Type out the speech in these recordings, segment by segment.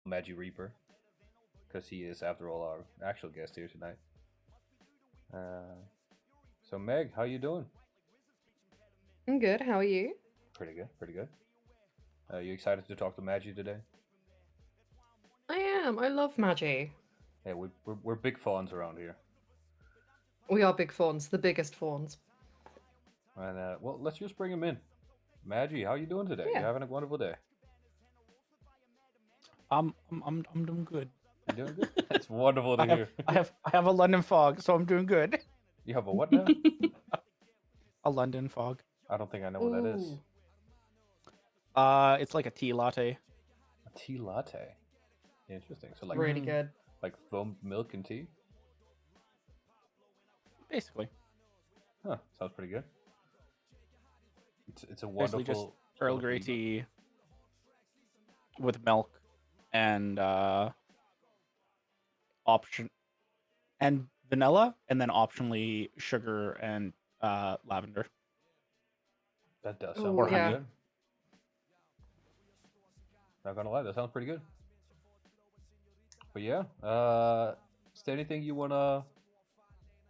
Magi Reaper, because he is, after all, our actual guest here tonight. So Meg, how you doing? I'm good. How are you? Pretty good, pretty good. You excited to talk to Magi today? I am. I love Maggie. Yeah, we're big fans around here. We are big fawns, the biggest fawns. And well, let's just bring him in. Magi, how you doing today? You Yeah. having a wonderful day? I'm doing good. You doing good? That's wonderful to I have hear. I have a London fog, so I'm doing good. You have a what now? A London fog. I don't think I know what that is. Ooh. It's like a tea latte. A tea latte. Interesting. So like Really good. like foamed milk and tea. Basically, Huh. Sounds pretty good. It's a basically just wonderful Earl wonderful Grey ebook. tea with milk and option and vanilla, and then optionally sugar and lavender. That does Ooh, sound Or pretty honey. good. Not gonna lie, that sounds pretty good. But yeah, is there anything you wanna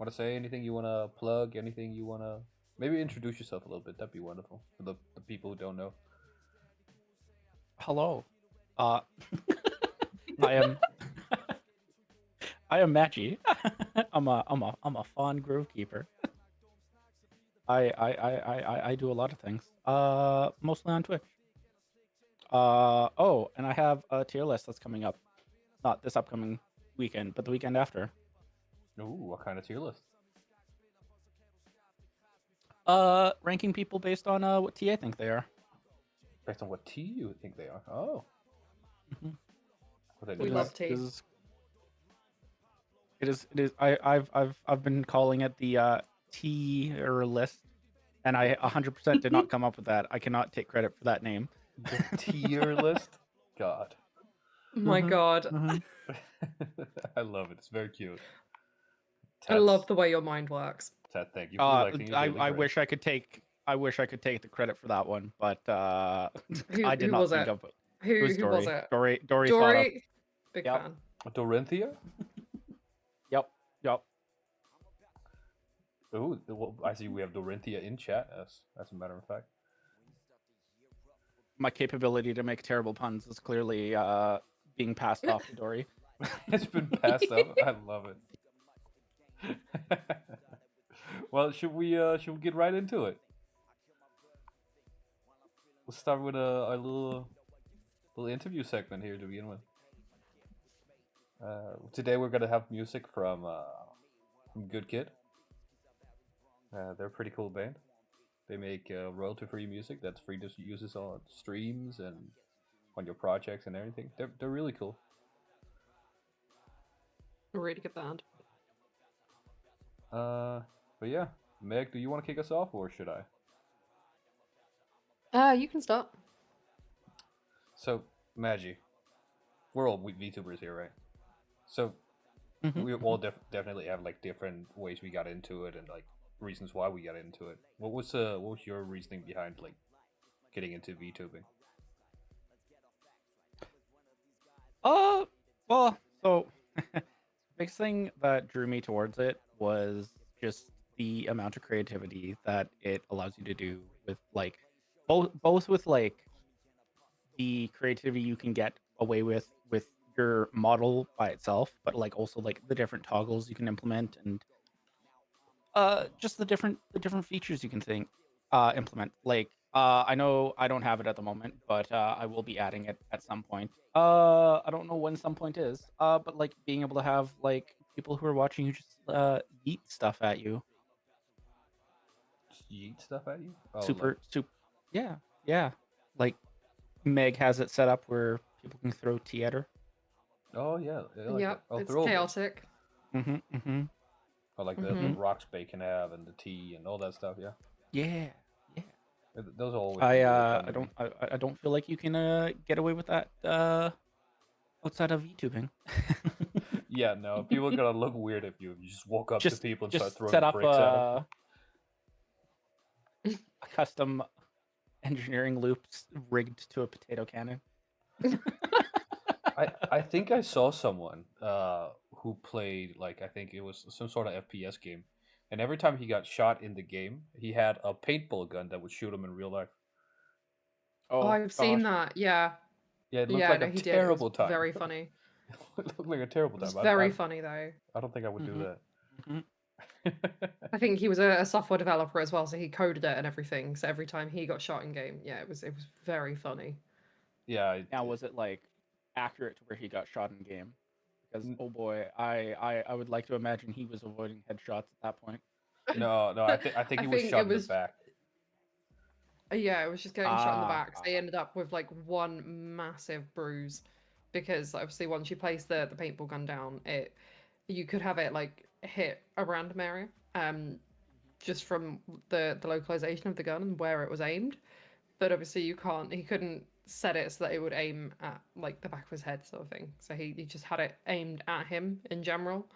say? Anything you wanna plug? Anything you wanna maybe introduce yourself a little bit? That'd be wonderful for the people who don't know. Hello, uh, I am I am Matchy. I'm a fawn grove keeper. I do a lot of things. Mostly on Twitch. Oh, and I have a tier list that's coming up. Not this upcoming weekend, but the weekend after. Ooh, what kind of tier list? Ranking people based on what tea I think they are. Based on what tea you think they are. Oh, Mhm. what they We do, It right? love is. tea. It is. I've been calling it the tier list, and I 100% did not come up with that. I cannot take credit for that name. The tier list? God. My Mhm, God. mhm. I love it. It's very cute. I love the way your mind works. Ted, thank you for electing your daily I bread. wish I could take. I wish I could take the credit for that one, but I did Who not was think it? of it. It Who was who was Dory. it? Dory thought of. Dory? Big Yep. fan. Dorinthia? Yep. Yep. Oh, well, I see we have Dorinthia in chat, as a matter of fact. My capability to make terrible puns is clearly being passed off to Dory. It's been passed up. I love it. Well, should we get right into it? We'll start with a little interview segment here to begin with. Today we're gonna have music from Good Kid. They're a pretty cool band. They make royalty-free music that's free to use this on streams and on your projects and everything. They're really cool. A really good band. But yeah, Meg, do you want to kick us off or should I? You can start. So, Magi, we're all VTubers here, right? So Mhm, we mhm. all definitely have like different ways we got into it and like reasons why we got into it. What was your reasoning behind like getting into VTubing? Well, so biggest thing that drew me towards it was just the amount of creativity that it allows you to do with like both with like the creativity you can get away with your model by itself, but like also like the different toggles you can implement and just the different features you can think implement. Like I know I don't have it at the moment, but I will be adding it at some point. I don't know when some point is. But like being able to have like people who are watching you just yeet stuff at you. Just yeet stuff at you? Oh, like Super yeah, yeah. Like Meg has it set up where people can throw tea at her. oh yeah, I like that. Yep, Oh, it's throwables. chaotic. Mm-hmm. Mm-hmm. Or like the Mm-hmm. rocks bacon have and the tea and all that stuff. Yeah, Yeah. Yeah. those have always been really fun I to me. don't I don't feel like you can get away with that outside of YouTubing. Yeah, no, people are gonna look weird if you just walk up to just people and start just throwing set up bricks at them. a custom engineering loop rigged to a potato cannon. I think I saw someone who played like I think it was some sort of FPS game, and every time he got shot in the game, he had a paintball gun that would shoot him in real life. Oh, Oh I've seen gosh. that. Yeah. Yeah, it looked Yeah, like a no, he did. It was terrible time. very funny. It looked like a terrible It was time. very funny though. I don't think I would do Mhm. that. Mhm. I think he was a software developer as well, so he coded it and everything. So every time he got shot in game, yeah, it was very funny. Yeah, Now, was it like accurate to where he got shot in game? Because n- oh boy, I would like to imagine he was avoiding headshots at that point. no. I think I he was think shot it in the was back. yeah, it was just getting shot in the Ah, back. So he ended up with like one massive bruise because obviously once you place the paintball gun down, it you could have it like hit a random area. Just from the localization of the gun and where it was aimed. But obviously he couldn't set it so that it would aim at like the back of his head sort of thing. So he just had it aimed at him in general.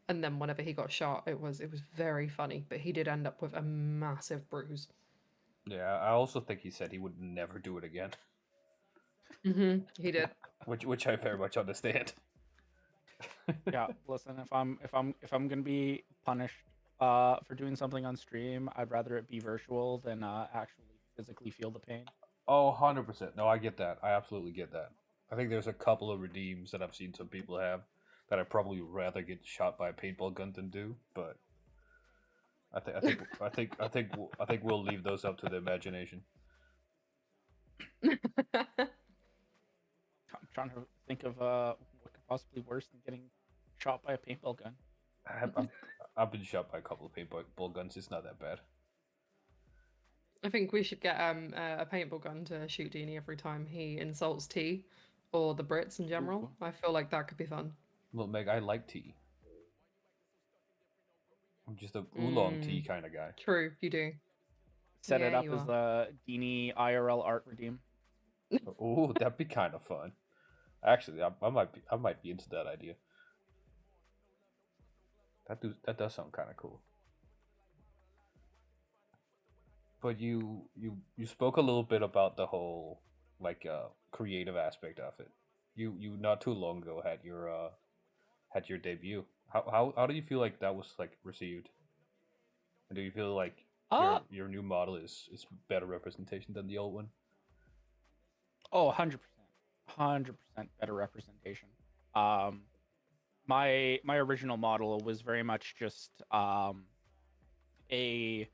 And then whenever he got shot, it was very funny. But he did end up with a massive bruise. Yeah, I also think he said he would never do it again, He did. which I very much understand. yeah. Listen, if I'm gonna be punished for doing something on stream, I'd rather it be virtual than actually physically feel the pain. Oh, 100%. No, I get that. I absolutely get that. I think there's a couple of redeems that I've seen some people have that I'd probably rather get shot by a paintball gun than do, but I think we'll leave those up to the imagination. I'm trying to think of what could possibly worse than getting shot by a paintball gun. I've been shot by a couple of paintball guns. It's not that bad. I think we should get a paintball gun to shoot Dini every time he insults T or the Brits in general. Ooh. I feel like that could be fun. Well, Meg, I like tea. I'm just a oolong tea kind of guy. True, you do. Set it Yeah, up you as are. a Dini IRL art redeem. Oh, that'd be kind of fun. Actually, I might be into that idea. That does sound kind of cool. But you spoke a little bit about the whole like creative aspect of it. You not too long ago had your debut. How do you feel like that was like received? And do you feel like Uh your new model is better representation than the old one? oh, 100%. 100% better representation. Um my original model was very much just a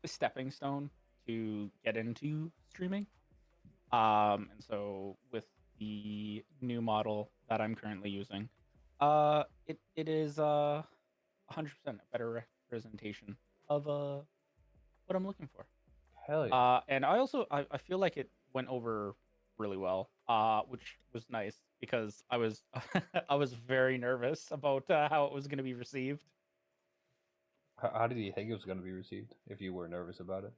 stepping stone to get into streaming. And so with the new model that I'm currently using, it is 100% a better representation of what I'm looking for. Hell yeah. And I feel like it went over really well, which was nice because I was I was very nervous about how it was going to be received. How did you think it was going to be received if you were nervous about it?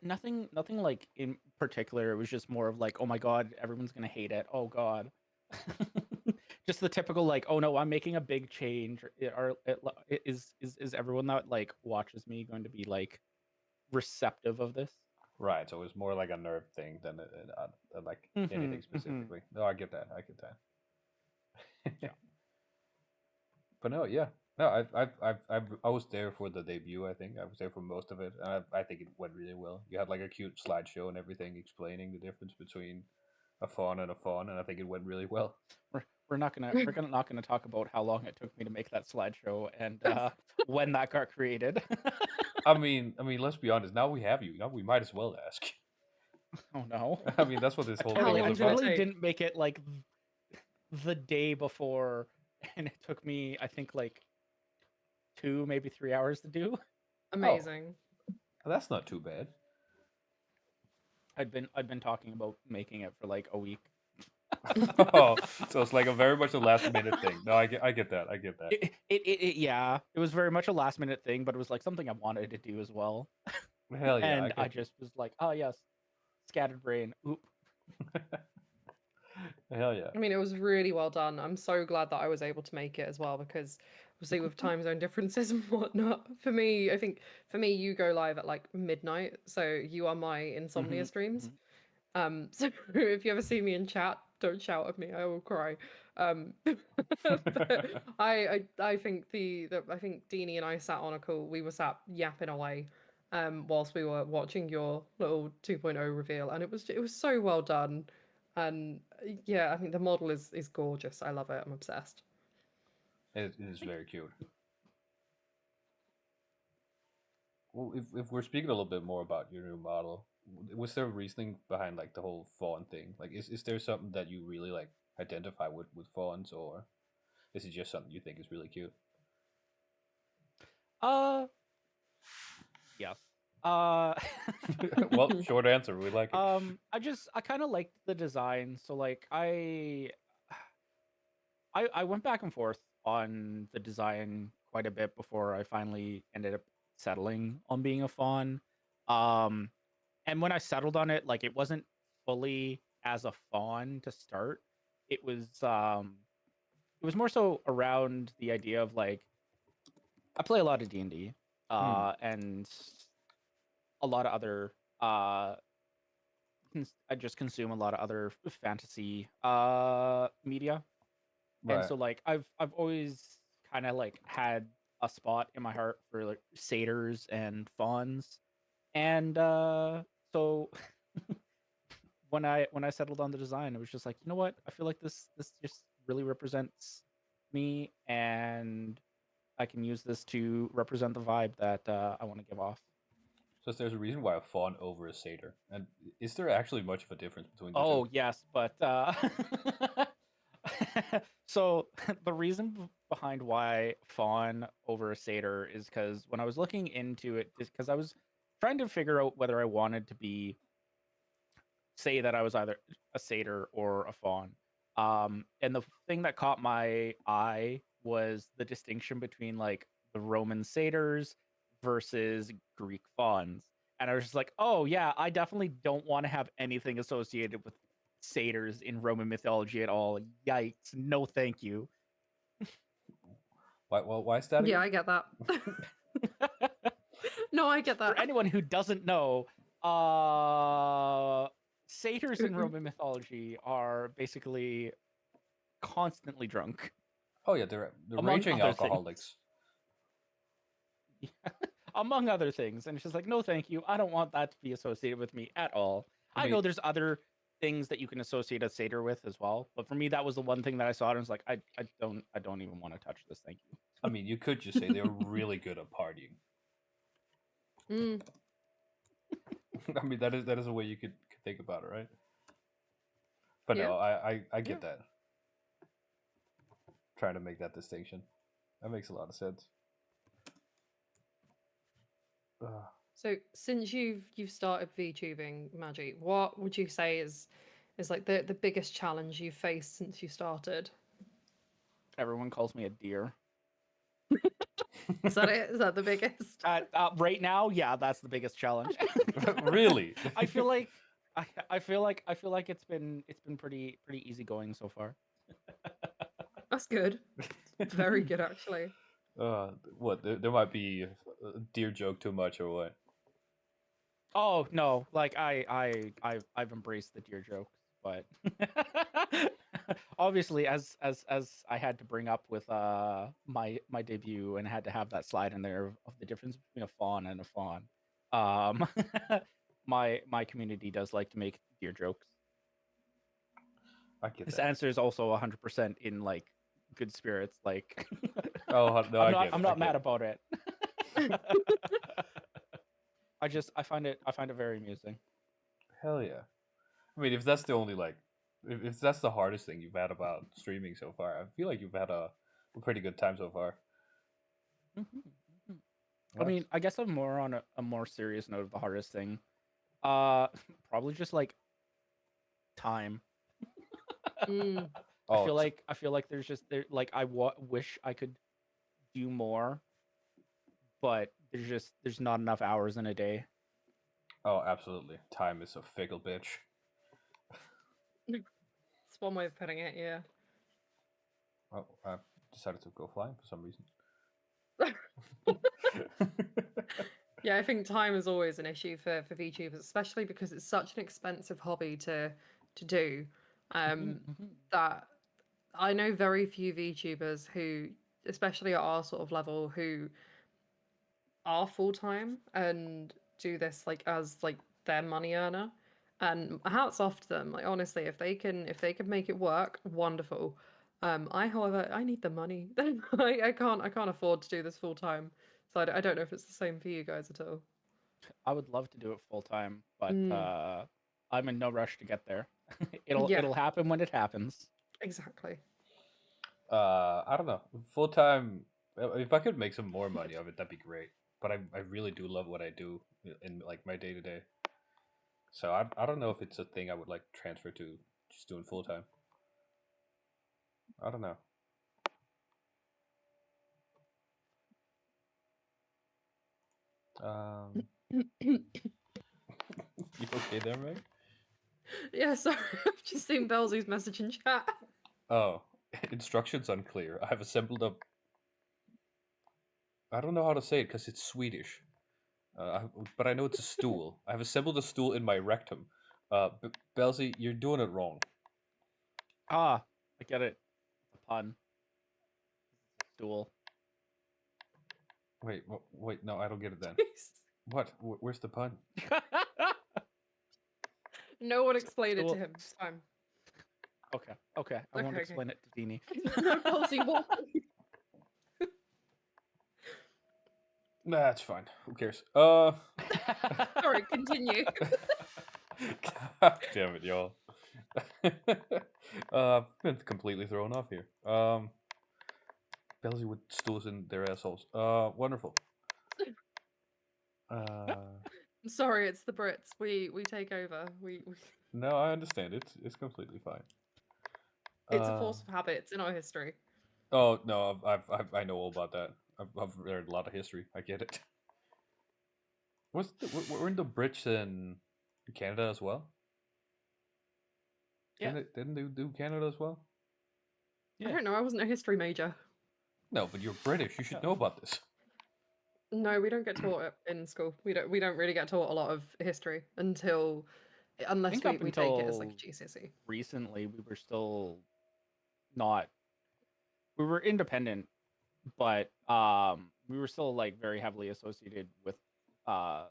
Nothing like in particular. It was just more of like, oh my god, everyone's gonna hate it. Oh god, just the typical like, oh no, I'm making a big change. Is everyone that like watches me going to be like receptive of this? Right, so it was more like a nerve thing than like anything Hmm. specifically. No, I get that. I get that. Yeah. But no, yeah, no, I was there for the debut. I think I was there for most of it, and I think it went really well. You had like a cute slideshow and everything explaining the difference between a fawn and a fawn, and I think it went really well. We're not gonna talk about how long it took me to make that slideshow and when that got created. I mean, let's be honest. Now we have you. Now we might as well ask. Oh no. I mean, that's what this whole How thing long is did it about. take? Didn't make it like the day before, and it took me I think like 2 maybe 3 hours to do. Amazing. That's not too bad. I'd been talking about making it for like a week. Oh, so it's like a very much a last minute thing. No, I get that. I get that. Yeah, it was very much a last minute thing, but it was like something I wanted to do as well. Hell yeah, I And I get just was like, oh yes, scattered brain. Oop. Hell yeah. I mean, it was really well done. I'm so glad that I was able to make it as well because obviously with time zone differences and whatnot, for me, I think for me, you go live at like midnight, so you are my insomnia Mhm, streams. mhm. So if you ever see me in chat, don't shout at me. I will cry. But I think I think Deanie and I sat on a call. We were sat yapping away, whilst we were watching your little 2.0 reveal, and it was so well done. And yeah, I think the model is gorgeous. I love it. I'm obsessed. It is very cute. Well, if we're speaking a little bit more about your new model, was there reasoning behind like the whole fawn thing? Like, is there something that you really like identify with fawns, or is it just something you think is really cute? Uh, yes. Uh, Well, short answer. We like it. I kind of liked the design. So like I went back and forth on the design quite a bit before I finally ended up settling on being a fawn. Um, and when I settled on it, like it wasn't fully as a fawn to start. It was more so around the idea of like I play a lot of D&D, Hmm. and a lot of other uh I just consume a lot of other fantasy media. And Right. so like I've always kind of like had a spot in my heart for like satyrs and fawns. And so when I settled on the design, it was just like, you know what? I feel like this just really represents me, and I can use this to represent the vibe that I want to give off. So there's a reason why a fawn over a satyr, and is there actually much of a difference between the two? Oh yes, but so the reason behind why fawn over a satyr is because when I was looking into it, is because I was trying to figure out whether I wanted to be say that I was either a satyr or a fawn. And the thing that caught my eye was the distinction between like the Roman satyrs versus Greek fawns. And I was just like, oh yeah, I definitely don't want to have anything associated with satyrs in Roman mythology at all. Yikes! No, thank you. Why is that Yeah, again? I get that. No, I get For that. anyone who doesn't know, uh, satyrs in Roman mythology are basically constantly drunk, Oh yeah, they're among raging other things. alcoholics. Among other things. And it's just like, no, thank you. I don't want that to be associated with me at all. I I mean, know there's other things that you can associate a satyr with as well, but for me, that was the one thing that I saw and was like, I don't even want to touch this. Thank you. you could just say they're really good at partying. Mm, I mean, that is a way you could think about it, right? But yeah. no, I Yeah. get that. Trying to make that distinction, that makes a lot of sense. So since you've started VTubing, Maggie, what would you say is like the biggest challenge you've faced since you started? Everyone calls me a deer. Is that it? Is that the biggest? Right now, yeah, that's the biggest challenge. Really? I feel like I feel like it's been pretty easy going so far. That's good. Very good, actually. What? There might be a deer joke too much or what? Oh no, like I've embraced the deer jokes, but obviously as I had to bring up with my debut and had to have that slide in there of the difference between a fawn and a fawn. Um my community does like to make deer jokes. I get This that. answer is also 100% in like good spirits. Like Oh no, I get it. I'm I not get mad it. about it. I find it very amusing. Hell yeah. I mean, if that's the only like, if that's the hardest thing you've had about streaming so far, I feel like you've had a pretty good time so far. Mhm, mhm. I That's, mean, I guess I'm more on a more serious note of the hardest thing. Uh, probably just like time. Mm, oh, I feel like there's just there like wish I could do more, but there's not enough hours in a day. oh, absolutely. Time is a fickle bitch. it's one way of putting it. Yeah. Oh, I decided to go flying for some reason. Yeah, I think time is always an issue for VTubers, especially because it's such an expensive hobby to do. Um, that I know very few VTubers who, especially at our sort of level, who are full time and do this like as like their money earner. And hats off to them. Like honestly, if they can make it work, wonderful. However, I need the money. I can't afford to do this full time. So I don't know if it's the same for you guys at all. I would love to do it full time, but Mm, I'm in no rush to get there. yeah, It'll happen when it happens. exactly. I don't know. Full time. If I could make some more money of it, that'd be great. But I really do love what I do in like my day to day. So I don't know if it's a thing I would like transfer to just doing full time. I don't know. You okay there, Meg? Yeah, sorry. I've just seen Belzy's message in chat. Oh, instructions unclear. I've assembled a. I don't know how to say it because it's Swedish. But I know it's a stool. I've assembled a stool in my rectum. Belzy, you're doing it wrong. Ah, I get it. It's a pun. Stool. Wait, no, I don't get it then. What? Where's the pun? No one explained it to Stool. him. It's fine. Okay. I won't Okay. explain it to Dini. No, Belzy, what? Nah, it's fine. Who cares? Sorry, continue. God damn it, y'all. I've been completely thrown off here. Belzy with stools in their assholes. Wonderful. I'm sorry, it's the Brits. We take over. We No, I understand. It's completely fine. it's a force of habit. It's in our history. Oh no, I know all about that. I've read a lot of history. I get it. Weren't the Brits in Canada as well? Yeah. Didn't they do Canada as well? I Yeah. don't know. I wasn't a history major. No, but you're British. You should know about this. No, we don't get taught it in school. We don't really get taught a lot of history I unless think we, up we take it as like until a GCSE. recently, we were still not. We were independent, but we were still like very heavily associated with uh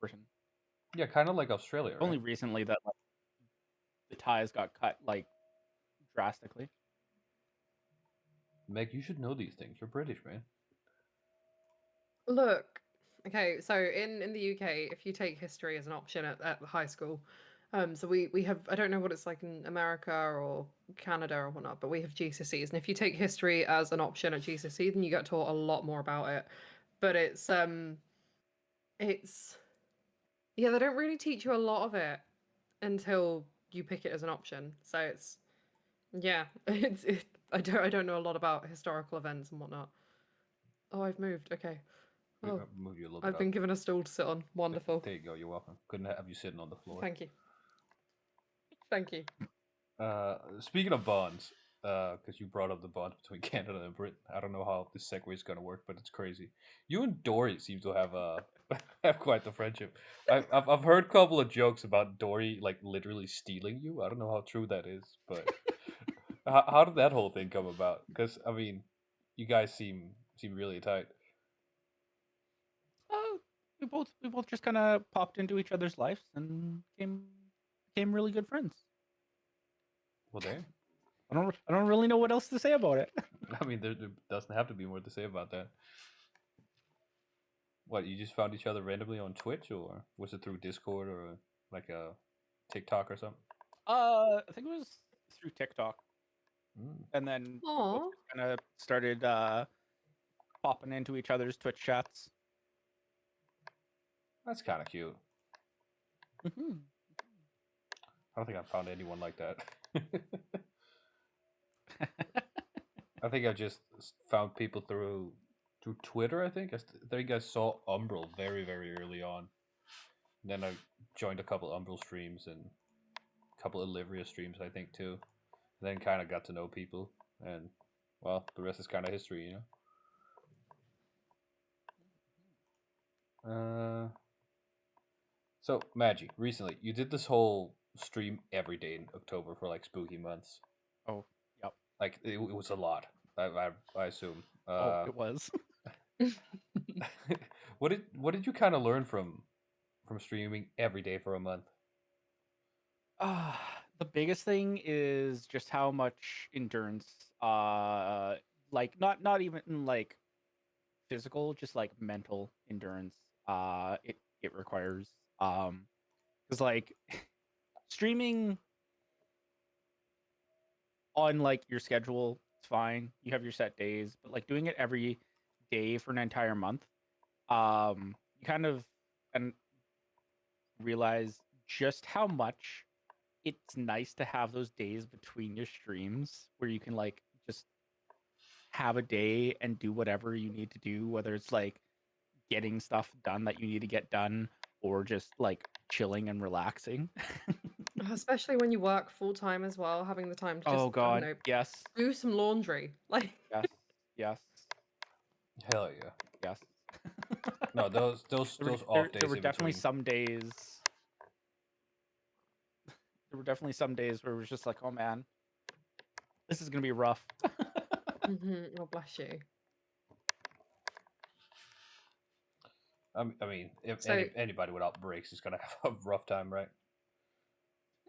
Britain. Yeah, kind of like Australia, Only right? recently that like, the ties got cut like drastically. Meg, you should know these things. You're British, man. Look, okay, so in the UK, if you take history as an option at high school, so we have I don't know what it's like in America or Canada or whatnot, but we have GCSEs, and if you take history as an option at GCSE, then you get taught a lot more about it. But it's yeah, they don't really teach you a lot of it until you pick it as an option. So it's yeah, I don't know a lot about historical events and whatnot. Oh, I've moved. Okay. Oh, Move you a little bit I've up. been given a stool to sit on. Wonderful. There you go. You're welcome. Couldn't have you sitting on the floor. Thank you. Thank you. Speaking of bonds, because you brought up the bonds between Canada and Britain, I don't know how this segue is gonna work, but it's crazy. You and Dory seem to have have quite the friendship. I've heard a couple of jokes about Dory like literally stealing you. I don't know how true that is, but how did that whole thing come about? Because I mean, you guys seem really tight. Uh, we both just kind of popped into each other's lives and became really good friends. Well, damn. I don't really know what else to say about it. I mean, there doesn't have to be more to say about that. What, you just found each other randomly on Twitch, or was it through Discord or like a TikTok or something? I think it was through TikTok, Mm, and then we both Aw. just kind of started popping into each other's Twitch chats. that's kind of cute. Mm-hmm. I don't think I found anyone like that. I think I just found people through Twitter. I think I saw Umbral very early on. Then I joined a couple Umbral streams and a couple of Olivria streams, I think too. And then kind of got to know people, and well, the rest is kind of history, you know. Uh, so Maggie, recently you did this whole stream every day in October for like spooky months. Oh, yep. Like it was a lot. I assume. Oh, it was. What did you kind of learn from streaming every day for a month? Uh, the biggest thing is just how much endurance, like not even like physical, just like mental endurance, it requires. Because like streaming on like your schedule, it's fine. You have your set days, but like doing it every day for an entire month, you kind of and realize just how much it's nice to have those days between your streams where you can like just have a day and do whatever you need to do, whether it's like getting stuff done that you need to get done or just like chilling and relaxing. Especially when you work full time as well, having the time to just, Oh I don't god, know, yes. do some laundry. Like, Yes. Yes. Hell yeah. Yes. No, those there were those there, off there days were in definitely between. some days there were definitely some days where it was just like, oh man, this is gonna be rough. oh, bless you. I mean, if So, anybody without breaks is gonna have a rough time, right?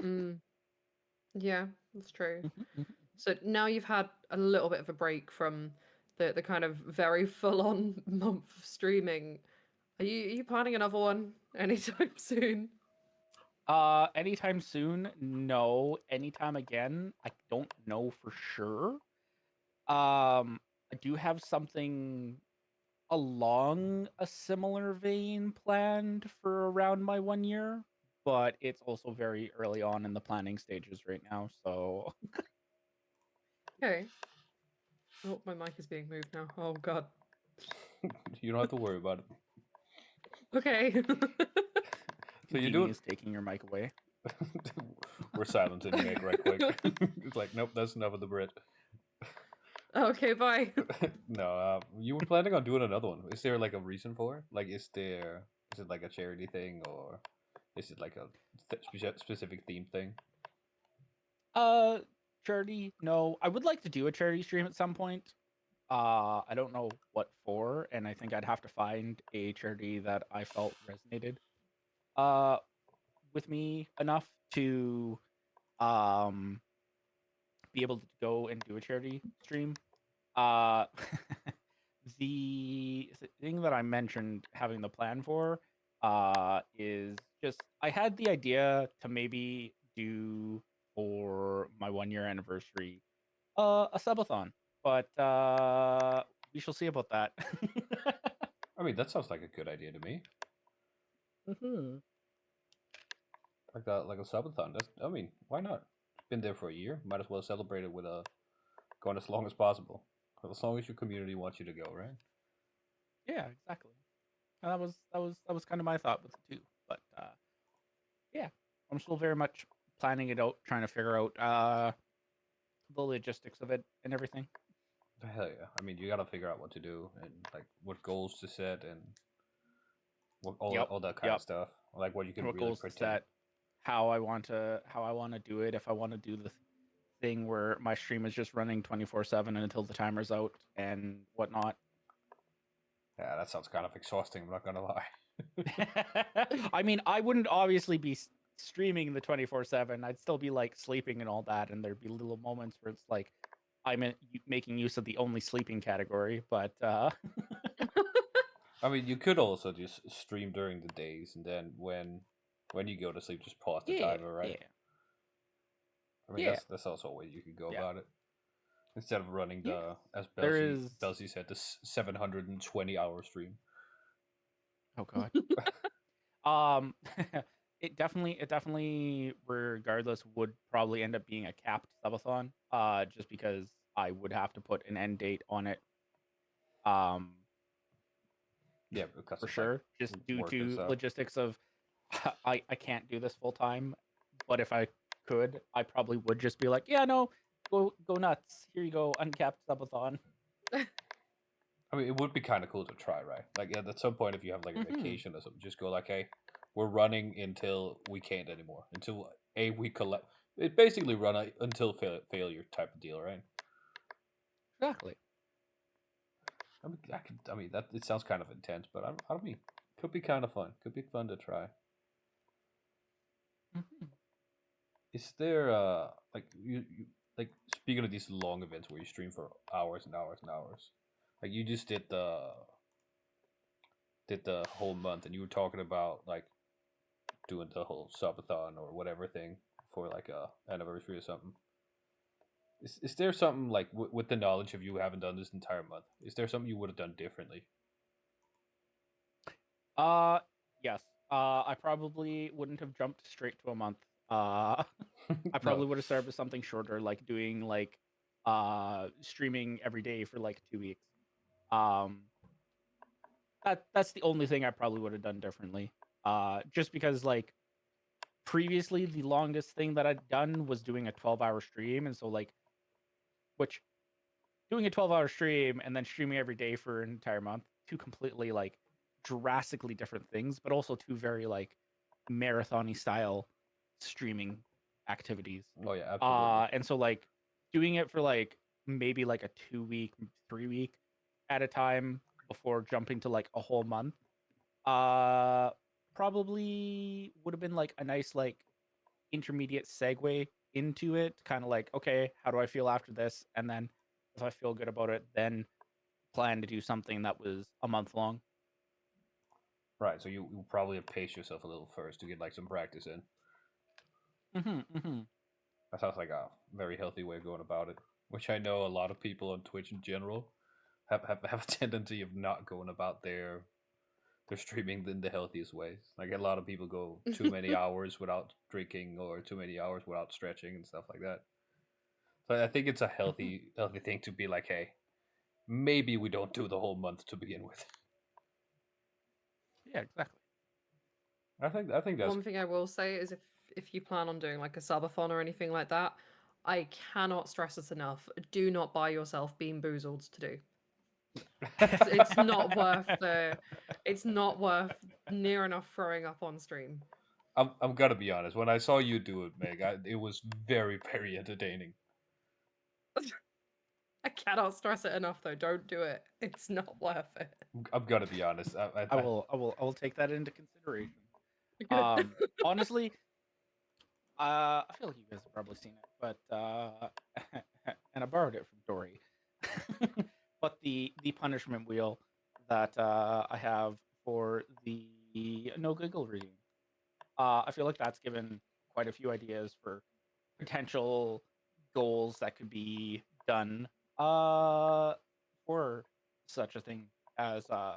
mm, yeah, that's true. Mhm, mhm. So now you've had a little bit of a break from the kind of very full on month of streaming. Are you planning another one anytime soon? Anytime soon? No. Anytime again? I don't know for sure. I do have something along a similar vein planned for around my 1 year, but it's also very early on in the planning stages right now. So, Okay. Oh, my mic is being moved now. Oh God. You don't have to worry about it. Okay. So you do Dini it. is taking your mic away. We're silencing Meg right quick. It's like, nope, that's enough of the Brit. Okay, bye. No, you were planning on doing another one. Is there like a reason for it? Like, is it like a charity thing, or is it like a specific theme thing? Uh, Charity, no. I would like to do a charity stream at some point. I don't know what for, and I think I'd have to find a charity that I felt resonated uh with me enough to um be able to go and do a charity stream. Uh the thing that I mentioned having the plan for is just I had the idea to maybe do for my 1 year anniversary a subathon, but we shall see about that. I mean, that sounds like a good idea to me. Mhm. Like that, like a subathon. I mean, why not? Been there for a year. Might as well celebrate it with a going as long as possible. As long as your community wants you to go, right? Yeah, exactly. And that was kind of my thought with it too. But yeah, I'm still very much planning it out, trying to figure out the logistics of it and everything. Hell yeah! I mean, you gotta figure out what to do and like what goals to set and what, Yep, all that kind of yep. stuff. Like what you can What really goals to protect. set, how I want to do it. If I want to do the thing where my stream is just running 24/7 until the timer's out and whatnot. Yeah, that sounds kind of exhausting. I'm not gonna lie. I mean, I wouldn't obviously be streaming the 24/7. I'd still be like sleeping and all that, and there'd be little moments where it's like I'm making use of the only sleeping category. But I mean, you could also just stream during the days, and then when you go to sleep, just pause the yeah, timer, right? yeah, I mean, yeah, that's also a way you could go yeah, about it instead of running yeah. the as There is. Belzy said, the 720-hour stream. Oh God. Um, it definitely, regardless, would probably end up being a capped subathon. Just because I would have to put an end date on it. Um, Yeah, because for of like sure, just due work and to stuff. logistics of I can't do this full time. But if I could, I probably would just be like, yeah, no, go nuts. Here you go, uncapped subathon. I mean, it would be kind of cool to try, right? Like at some point, if you have like a Mhm. vacation or something, just go like, hey, we're running until we can't anymore. Until we collect. It basically until failure type of deal, right? Exactly. I mean, that it sounds kind of intense, but I mean, could be kind of fun. Could be fun to try. Mhm. Is there like you like speaking of these long events where you stream for hours and hours and hours, like you just did the whole month, and you were talking about like doing the whole subathon or whatever thing for like a anniversary or something. Is there something like with the knowledge of you haven't done this entire month? Is there something you would have done differently? Uh, yes. I probably wouldn't have jumped straight to a month. I No. probably would have started with something shorter, like doing like streaming every day for like 2 weeks. Um, that's the only thing I probably would have done differently. Just because like previously the longest thing that I'd done was doing a 12-hour stream, and so like which doing a 12-hour stream and then streaming every day for an entire month, two completely like drastically different things, but also two very like marathon-y style streaming activities. Oh yeah, absolutely. And so like doing it for like maybe like a 2 week, 3 week at a time before jumping to like a whole month, uh probably would have been like a nice like intermediate segue into it, kind of like, okay, how do I feel after this? And then if I feel good about it, then plan to do something that was a month long. Right. So you probably have paced yourself a little first to get like some practice in. Mm-hmm. That sounds like a very healthy way of going about it. Which I know a lot of people on Twitch in general have a tendency of not going about their streaming in the healthiest ways. Like a lot of people go too many hours without drinking or too many hours without stretching and stuff like that. So I think it's a Mm-hmm. healthy thing to be like, hey, maybe we don't do the whole month to begin with. Yeah, exactly. I think that's One thing I will say is if you plan on doing like a subathon or anything like that, I cannot stress it enough. Do not buy yourself Bean Boozled to do. It's not worth it's not worth near enough throwing up on stream. I'm gonna be honest. When I saw you do it, Meg, it was very entertaining. I cannot stress it enough though. Don't do it. It's not worth it. I'm gonna be honest. I will take that into consideration. Good. Honestly, I feel like you guys have probably seen it, but and I borrowed it from Dory. But the punishment wheel that I have for the no giggle reading, I feel like that's given quite a few ideas for potential goals that could be done for such a thing as the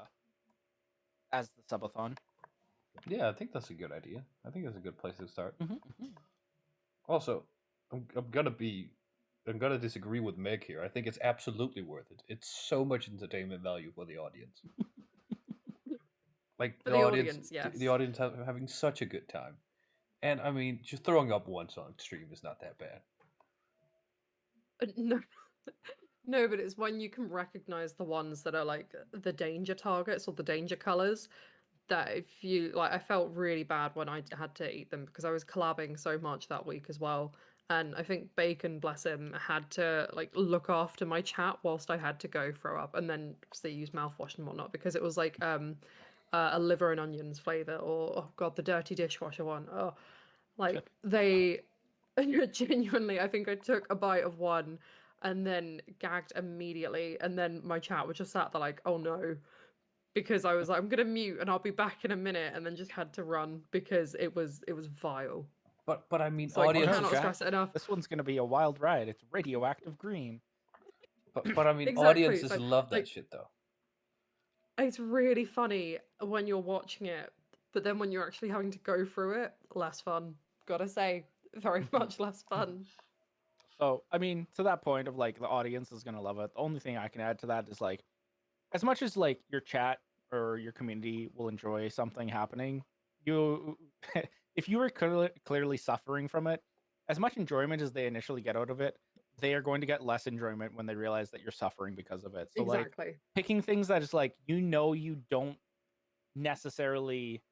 subathon. Yeah, I think that's a good idea. I think that's a good place to start. Mm-hmm. Also, I'm gonna disagree with Meg here. I think it's absolutely worth it. It's so much entertainment value for the audience. Like For the audience, the yes. audience having such a good time. And I mean, just throwing up once on stream is not that bad. No. No, but it's when you can recognize the ones that are like the danger targets or the danger colors that if you like I felt really bad when I had to eat them because I was collabing so much that week as well. And I think Bacon, bless him, had to like look after my chat whilst I had to go throw up and then obviously use mouthwash and whatnot because it was like a liver and onions flavor or oh god the dirty dishwasher one. Oh, like they genuinely I think I took a bite of one and then gagged immediately and then my chat was just sat there like oh no because I was like, I'm gonna mute and I'll be back in a minute, and then just had to run because it was vile. But I mean, So I Oh no, cannot audiences. Jack! stress it enough. This one's gonna be a wild ride. It's radioactive green. But I mean, Exactly. audiences So love that like shit though. it's really funny when you're watching it, but then when you're actually having to go through it, less fun. Gotta say, very much less fun. So, I mean, to that point of like the audience is gonna love it. The only thing I can add to that is like, as much as like your chat or your community will enjoy something happening, you, if you are clearly suffering from it, as much enjoyment as they initially get out of it, they are going to get less enjoyment when they realize that you're suffering because of it. So like Exactly. picking things that is like you don't necessarily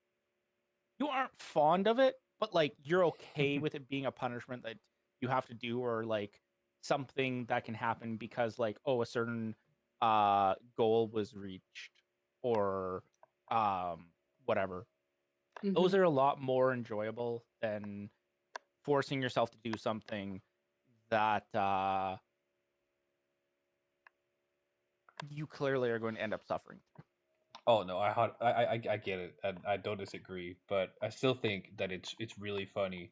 you aren't fond of it, but like you're okay with it being a punishment that you have to do, or like something that can happen because like a certain goal was reached, or whatever. Those Mhm. are a lot more enjoyable than forcing yourself to do something that you clearly are going to end up suffering through. Oh no, I get it, and I don't disagree, but I still think that it's really funny,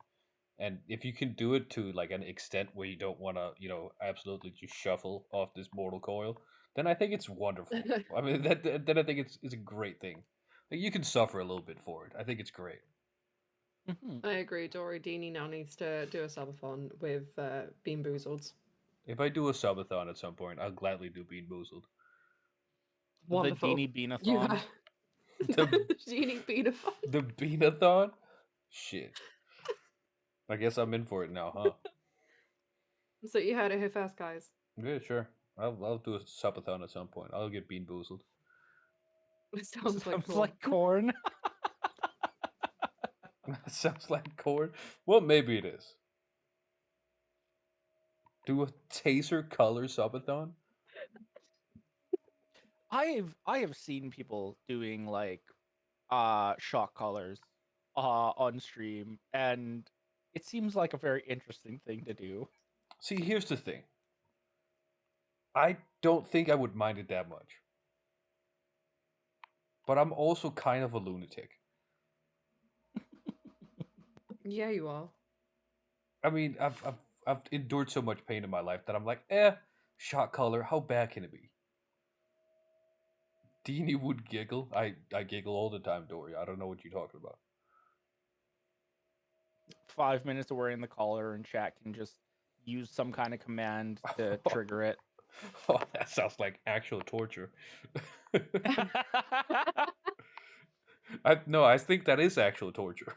and if you can do it to like an extent where you don't want to, absolutely just shuffle off this mortal coil, then I think it's wonderful. I mean, then I think it's a great thing. Like, you can suffer a little bit for it. I think it's great. Mhm. I agree. Dory Dini now needs to do a subathon with Bean Boozled. If I do a subathon at some point, I'll gladly do Bean Boozled. The Wonderful. Deanie You Beanathon. had The Genie Beanathon. the Beanathon? Shit. I guess I'm in for it now, huh? So you heard it here first, guys. Yeah, sure. I'll do a subathon at some point. I'll get Bean Boozled. It sounds like Sounds corn. like corn. Sounds like corn. Well, maybe it is. Do a taser color subathon? I have seen people doing like shock collars on stream, and it seems like a very interesting thing to do. See, here's the thing. I don't think I would mind it that much. But I'm also kind of a lunatic. Yeah, you are. I mean, I've endured so much pain in my life that I'm like, shot color, how bad can it be? Deanie would giggle. I giggle all the time, Dory. I don't know what you're talking about. 5 minutes of wearing the collar, and chat can just use some kind of command to trigger it. Oh, that sounds like actual torture. No, I think that is actual torture.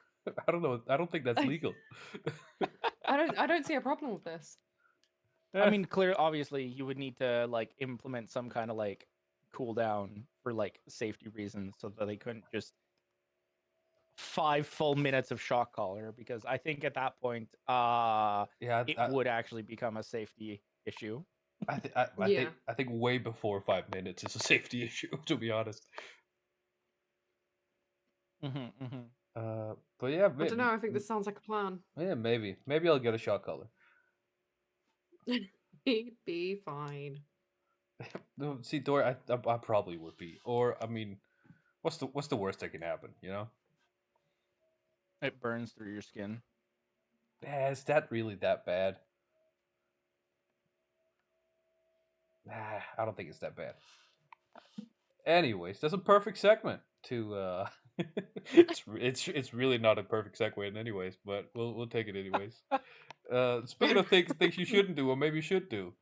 I don't know. I don't think that's legal. I don't see a problem with this. I mean, obviously, you would need to like implement some kind of like cooldown for like safety reasons, so that they couldn't just 5 full minutes of shock collar, because I think at that point, Yeah, it would actually become a safety issue. Yeah. I think way before 5 minutes is a safety issue. To be honest. But yeah, I don't know. I think this sounds like a plan. yeah, maybe I'll get a shot color. Be fine. No, see, Dory, I probably would be, or I mean, what's the worst that can happen? It burns through your skin. Yeah, is that really that bad? Nah, I don't think it's that bad. Anyways, that's a perfect segment to. It's really not a perfect segue in anyways, but we'll take it anyways. Speaking of things you shouldn't do or maybe you should do.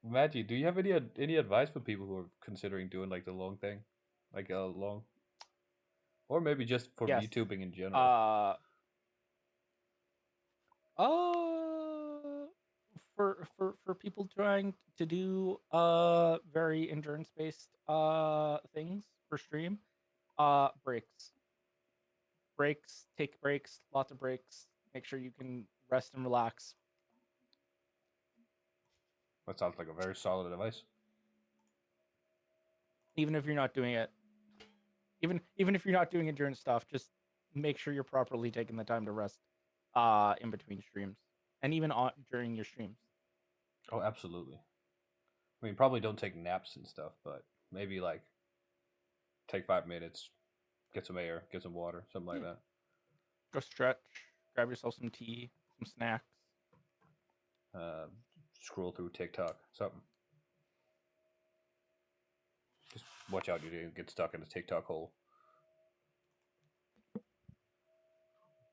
Maggie, do you have any advice for people who are considering doing like the long thing, like a long, or maybe just for Yes. YouTubing in general? For people trying to do very endurance based things for stream, breaks, take breaks, lots of breaks. Make sure you can rest and relax. That sounds like a very solid advice. Even if you're not doing it, even if you're not doing endurance stuff, just make sure you're properly taking the time to rest in between streams, and even during your streams. Oh, absolutely. I mean, probably don't take naps and stuff, but maybe like take 5 minutes, get some air, get some water, something like that. Go stretch, grab yourself some tea, some snacks. Scroll through TikTok, something. Just watch out, you didn't get stuck in the TikTok hole.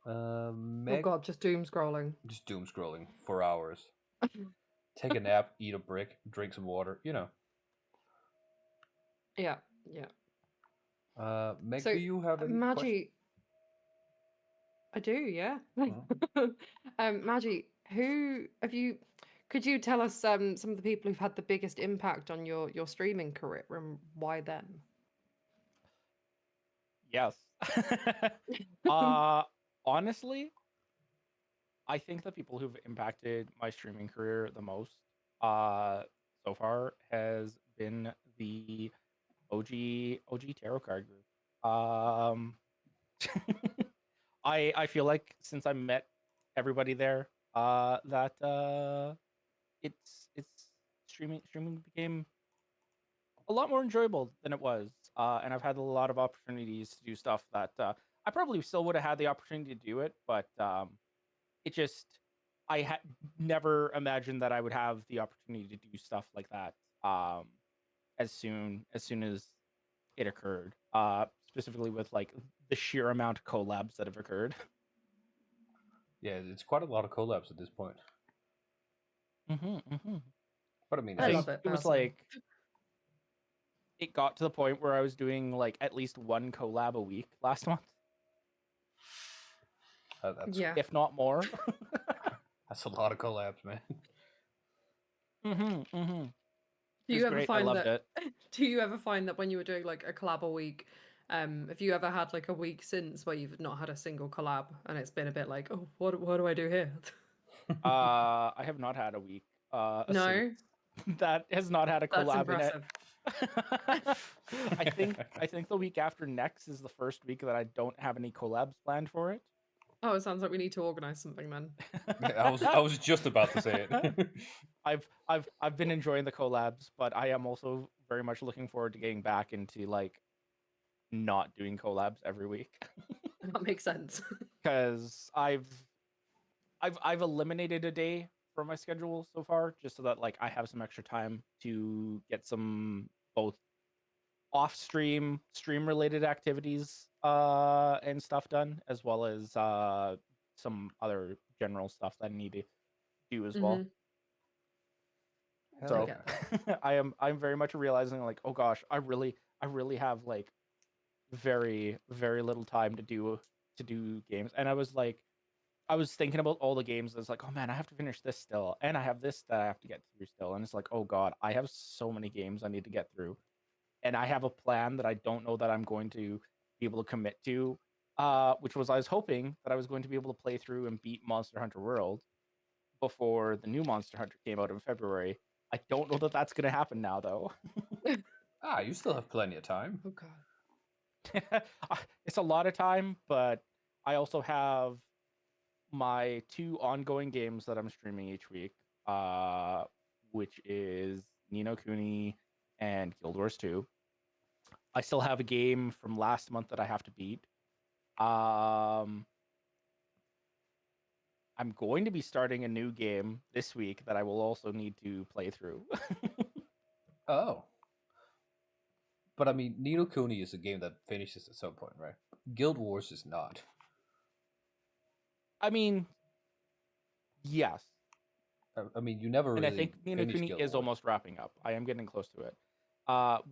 Oh Meg, god, just doom scrolling. just doom scrolling for hours. Take a nap, eat a brick, drink some water. Yeah. Meg, So, do you have any questions? Maggie, I do, yeah. Mhm. Maggie, Who have you? Could you tell us some of the people who've had the biggest impact on your streaming career and why them? Yes. uh Honestly, I think the people who've impacted my streaming career the most uh so far has been the OG tarot card group. I feel like since I met everybody there, that it's streaming became a lot more enjoyable than it was, and I've had a lot of opportunities to do stuff that I probably still would have had the opportunity to do it, but it just I had never imagined that I would have the opportunity to do stuff like that as soon as it occurred. Specifically with like the sheer amount of collabs that have occurred. Yeah, it's quite a lot of collabs at this point. Mm-hmm. But I mean, I I it's, love think it it was personally. like it got to the point where I was doing like at least one collab a week last month, that's Yeah. if not more. that's a lot of collabs, man. Mm-hmm. Do It you was ever great. I find loved that? it. Do you ever find that when you were doing like a collab a week, have you ever had like a week since where you've not had a single collab and it's been a bit like, oh, what do I do here? I have not had a week since No, that has not had a that's collab in it. impressive. I think the week after next is the first week that I don't have any collabs planned for it. Oh, it sounds like we need to organize something then. I was just about to say it. I've been enjoying the collabs, but I am also very much looking forward to getting back into like not doing collabs every week That makes sense. because I've eliminated a day from my schedule so far just so that like I have some extra time to get some both off stream related activities and stuff done as well as some other general stuff that I need to do as well. Mhm. Hell So get yeah. I'm very much realizing like, oh gosh, I really have like very very little time to do games. And I was thinking about all the games. I was like, oh man, I have to finish this still, and I have this that I have to get through still. And it's like, oh god, I have so many games I need to get through, and I have a plan that I don't know that I'm going to be able to commit to. Which was I was hoping that I was going to be able to play through and beat Monster Hunter World before the new Monster Hunter came out in February. I don't know that that's going to happen now, though. You still have plenty of time. Oh god. It's a lot of time, but I also have my two ongoing games that I'm streaming each week, which is Ni no Kuni and Guild Wars 2. I still have a game from last month that I have to beat. I'm going to be starting a new game this week that I will also need to play through. Oh. But I mean, Ni no Kuni is a game that finishes at some point, right? Guild Wars is not. I mean, yes. I mean, you never And I really think Ni no finish Kuni Guild is Wars. almost wrapping up. I am getting close to it.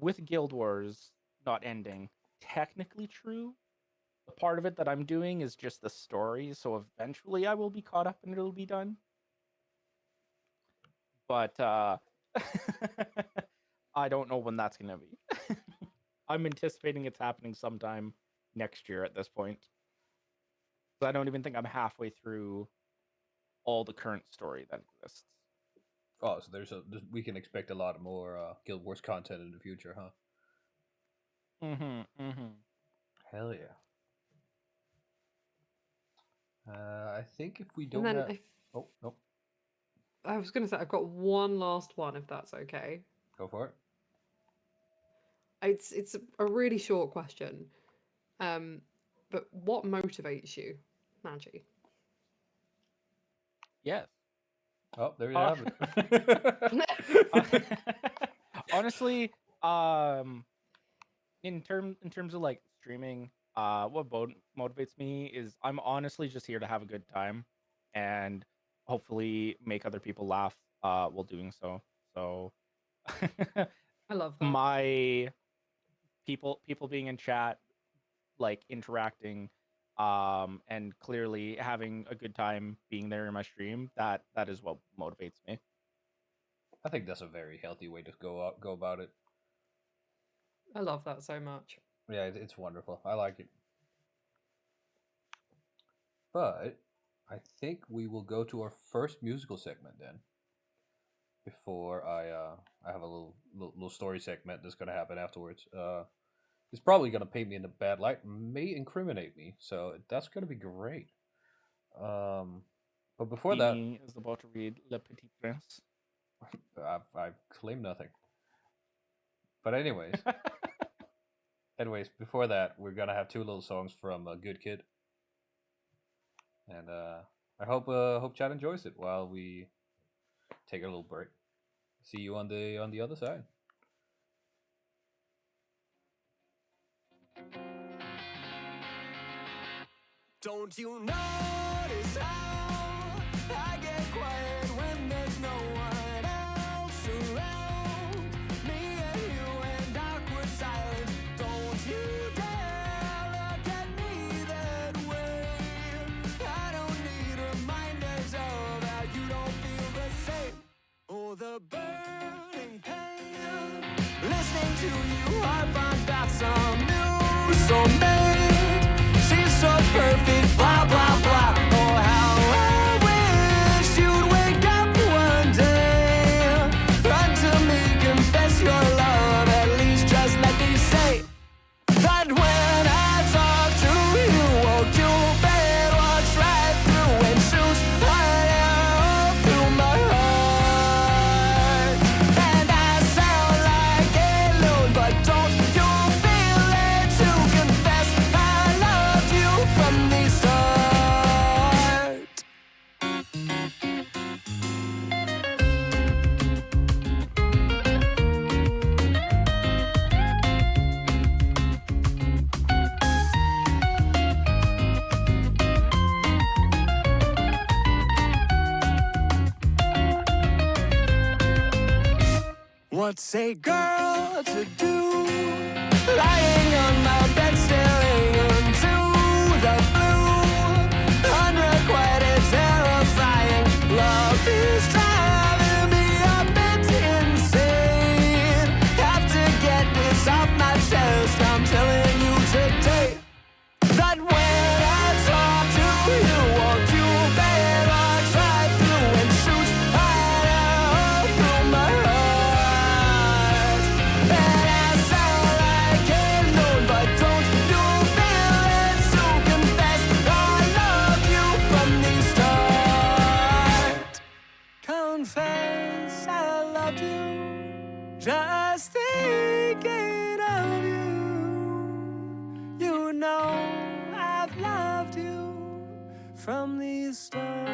With Guild Wars not ending, technically true. The part of it that I'm doing is just the story, so eventually I will be caught up and it'll be done. But I don't know when that's gonna be. I'm anticipating it's happening sometime next year at this point. So I don't even think I'm halfway through all the current story that exists. Oh, so we can expect a lot more Guild Wars content in the future, huh? Mm-hmm. Hell yeah. I think if we And don't then have, if oh no, I was going to say I've got one last one if that's okay. go for it. It's a really short question. But what motivates you, Manji? Yes. Oh, there you Uh, have it. honestly, in terms of like streaming, what motivates me is I'm honestly just here to have a good time and hopefully make other people laugh while doing so. So I love that. my people being in chat, like interacting, and clearly having a good time being there in my stream, that is what motivates me. I think that's a very healthy way to go about it. I love that so much. Yeah, it's wonderful. I like it. But I think we will go to our first musical segment then. Before I have a little story segment that's gonna happen afterwards. It's probably gonna paint me in a bad light, may incriminate me. So that's gonna be great. But before that, Beanie is about to read Le Petit Prince. I've claimed nothing. But anyways, before that, we're gonna have two little songs from Good Kid, and I hope Chad enjoys it while we take a little break. See you on the other side. Don't you notice how I get quiet when there's no one else around? Me and you and awkward silence. Don't you dare look at me that way. I don't need reminders of how you don't feel the same. Oh, the burning pain. Listening to you harp on about some new soulmate. She's so perfect, blah, blah, blah. Oh, how I wish you'd wake up one day. Run to me, confess your love. At least just let me say that when I talk to you, won't you bed walks right through and shoots right out through my heart. And I sound like a loon, but don't you feel it to confess I loved you from the start. What's a girl to do? Lying on my bed staring into the blue. Unrequited, terrifying. Love is driving me a bit insane. Have to get this off my chest. I'm telling you today that when I talk to you, won't you bed walks right through and shoots right out through my heart. And I sound like a loon, but don't you feel it to confess I loved you from the start. Confess I loved you, just thinking of you. You know I've loved you from the start.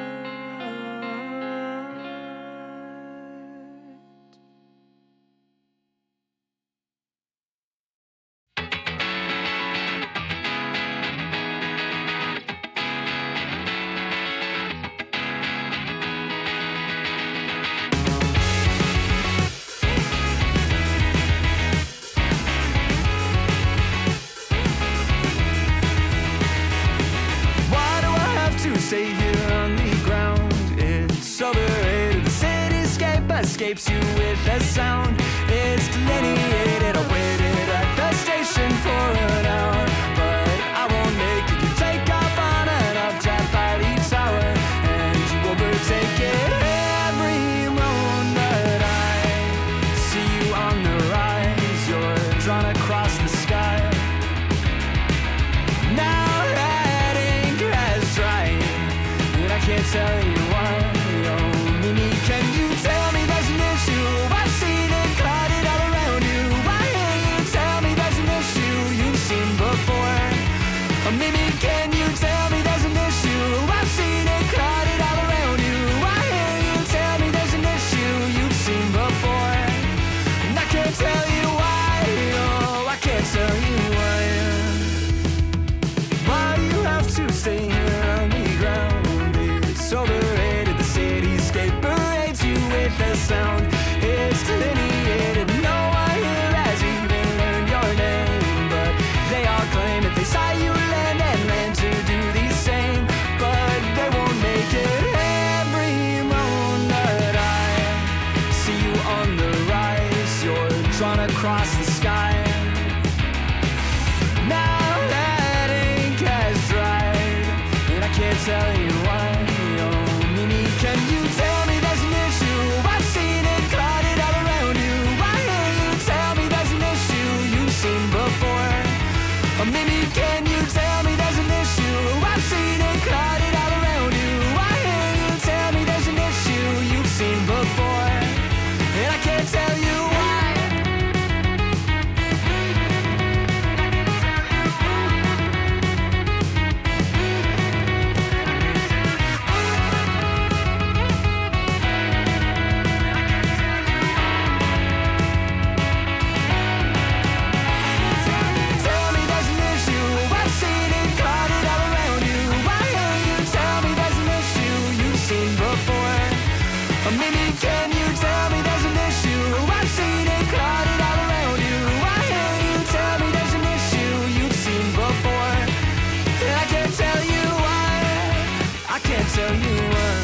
Why do I have to stay here on the ground? It's overrated. The cityscape escapes you with a sound. It's delineated. I waited at the station for an hour, but I won't make it. You take off on an updraft by the tower, and you overtake it every moment. I see you on the rise. You're drawn across the sky. Now that ink has dried, and I can't tell you why. Oh, Mimi, can you tell me there's an issue? I've seen it clouded all around you. Why hanging across the sky. Now that ink has dried, and I can't tell you why. Oh, Mimi, can you tell me there's an issue? I've seen it clouded all around you. Why can't you tell me there's an issue you've seen before? Oh, Mimi, can you tell me there's an issue? I've seen it clouded all around you. Why can't you tell me there's an issue you've seen before? And I can't tell you why. Tell me there's an issue. I've seen it clouded all around you. Why can't you tell me there's an issue you've seen before? Maybe can you tell me there's an issue? I've seen it clouded all around you. Why can't you tell me there's an issue you've seen before? And I can't tell you why. I can't tell you why.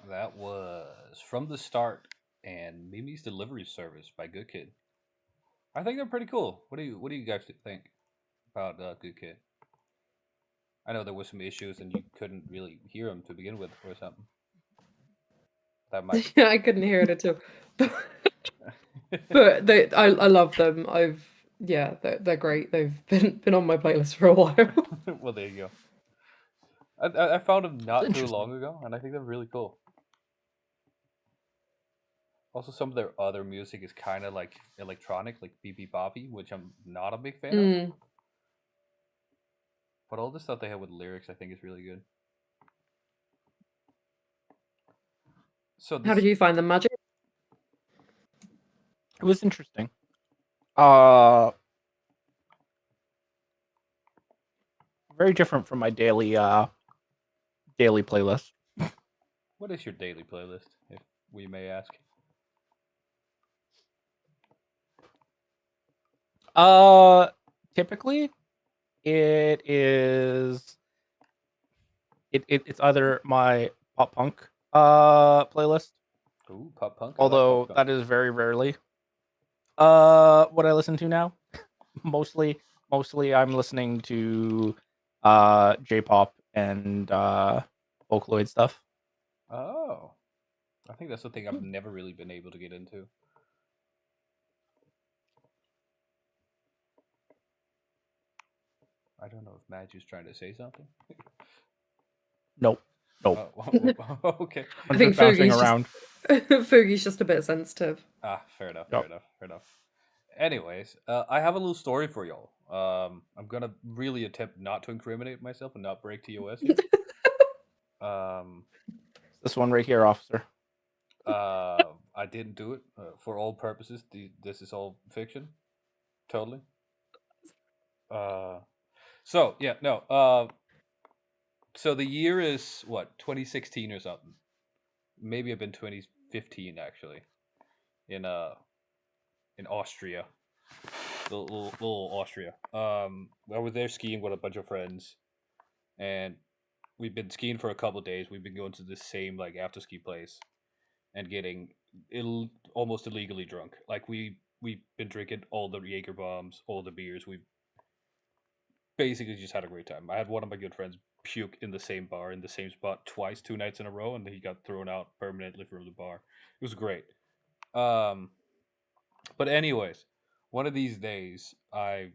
That was From the Start and Mimi's Delivery Service by Good Kid. I think they're pretty cool. What do you guys think about Good Kid? I know there was some issues and you couldn't really hear them to begin with or something. That might. Yeah, I couldn't hear it at all. But I love them. They're great. They've been on my playlist for a while. Well, there you go. I found them not too interesting. long ago, and I think they're really cool. Also, some of their other music is kind of like electronic, like BB Bobby, which I'm not a big fan of. Mm. But all the stuff they have with lyrics, I think, is really good. So How did you find them, Magic? It was interesting. Very different from my daily playlist. What is your daily playlist, if we may ask? Typically, it's either my pop punk playlist, Ooh, pop punk. I like although pop punk. that is very rarely what I listen to now. mostly I'm listening to J-pop and Vocaloid stuff. Oh, I think that's the thing I've never really been able to get into. I don't know if Maggie's trying to say something. Nope. Oh, okay. I I'm think just bouncing Fugi's around. Fugi's just a bit sensitive. Ah, fair enough. Yep. Fair enough. Anyways, I have a little story for y'all. I'm gonna really attempt not to incriminate myself and not break TOS here. This one right here, officer. I didn't do it for all purposes. This is all fiction, totally. So yeah, no. So the year is what, 2016 or something. Maybe I've been 2015 actually. In Austria, little Austria. I was there skiing with a bunch of friends, and we've been skiing for a couple of days. We've been going to the same like after ski place, and getting almost illegally drunk. Like we've been drinking all the Jaeger bombs, all the beers. We've basically just had a great time. I had one of my good friends puke in the same bar in the same spot twice, 2 nights in a row, and he got thrown out permanently from the bar. It was great. But anyways, one of these days I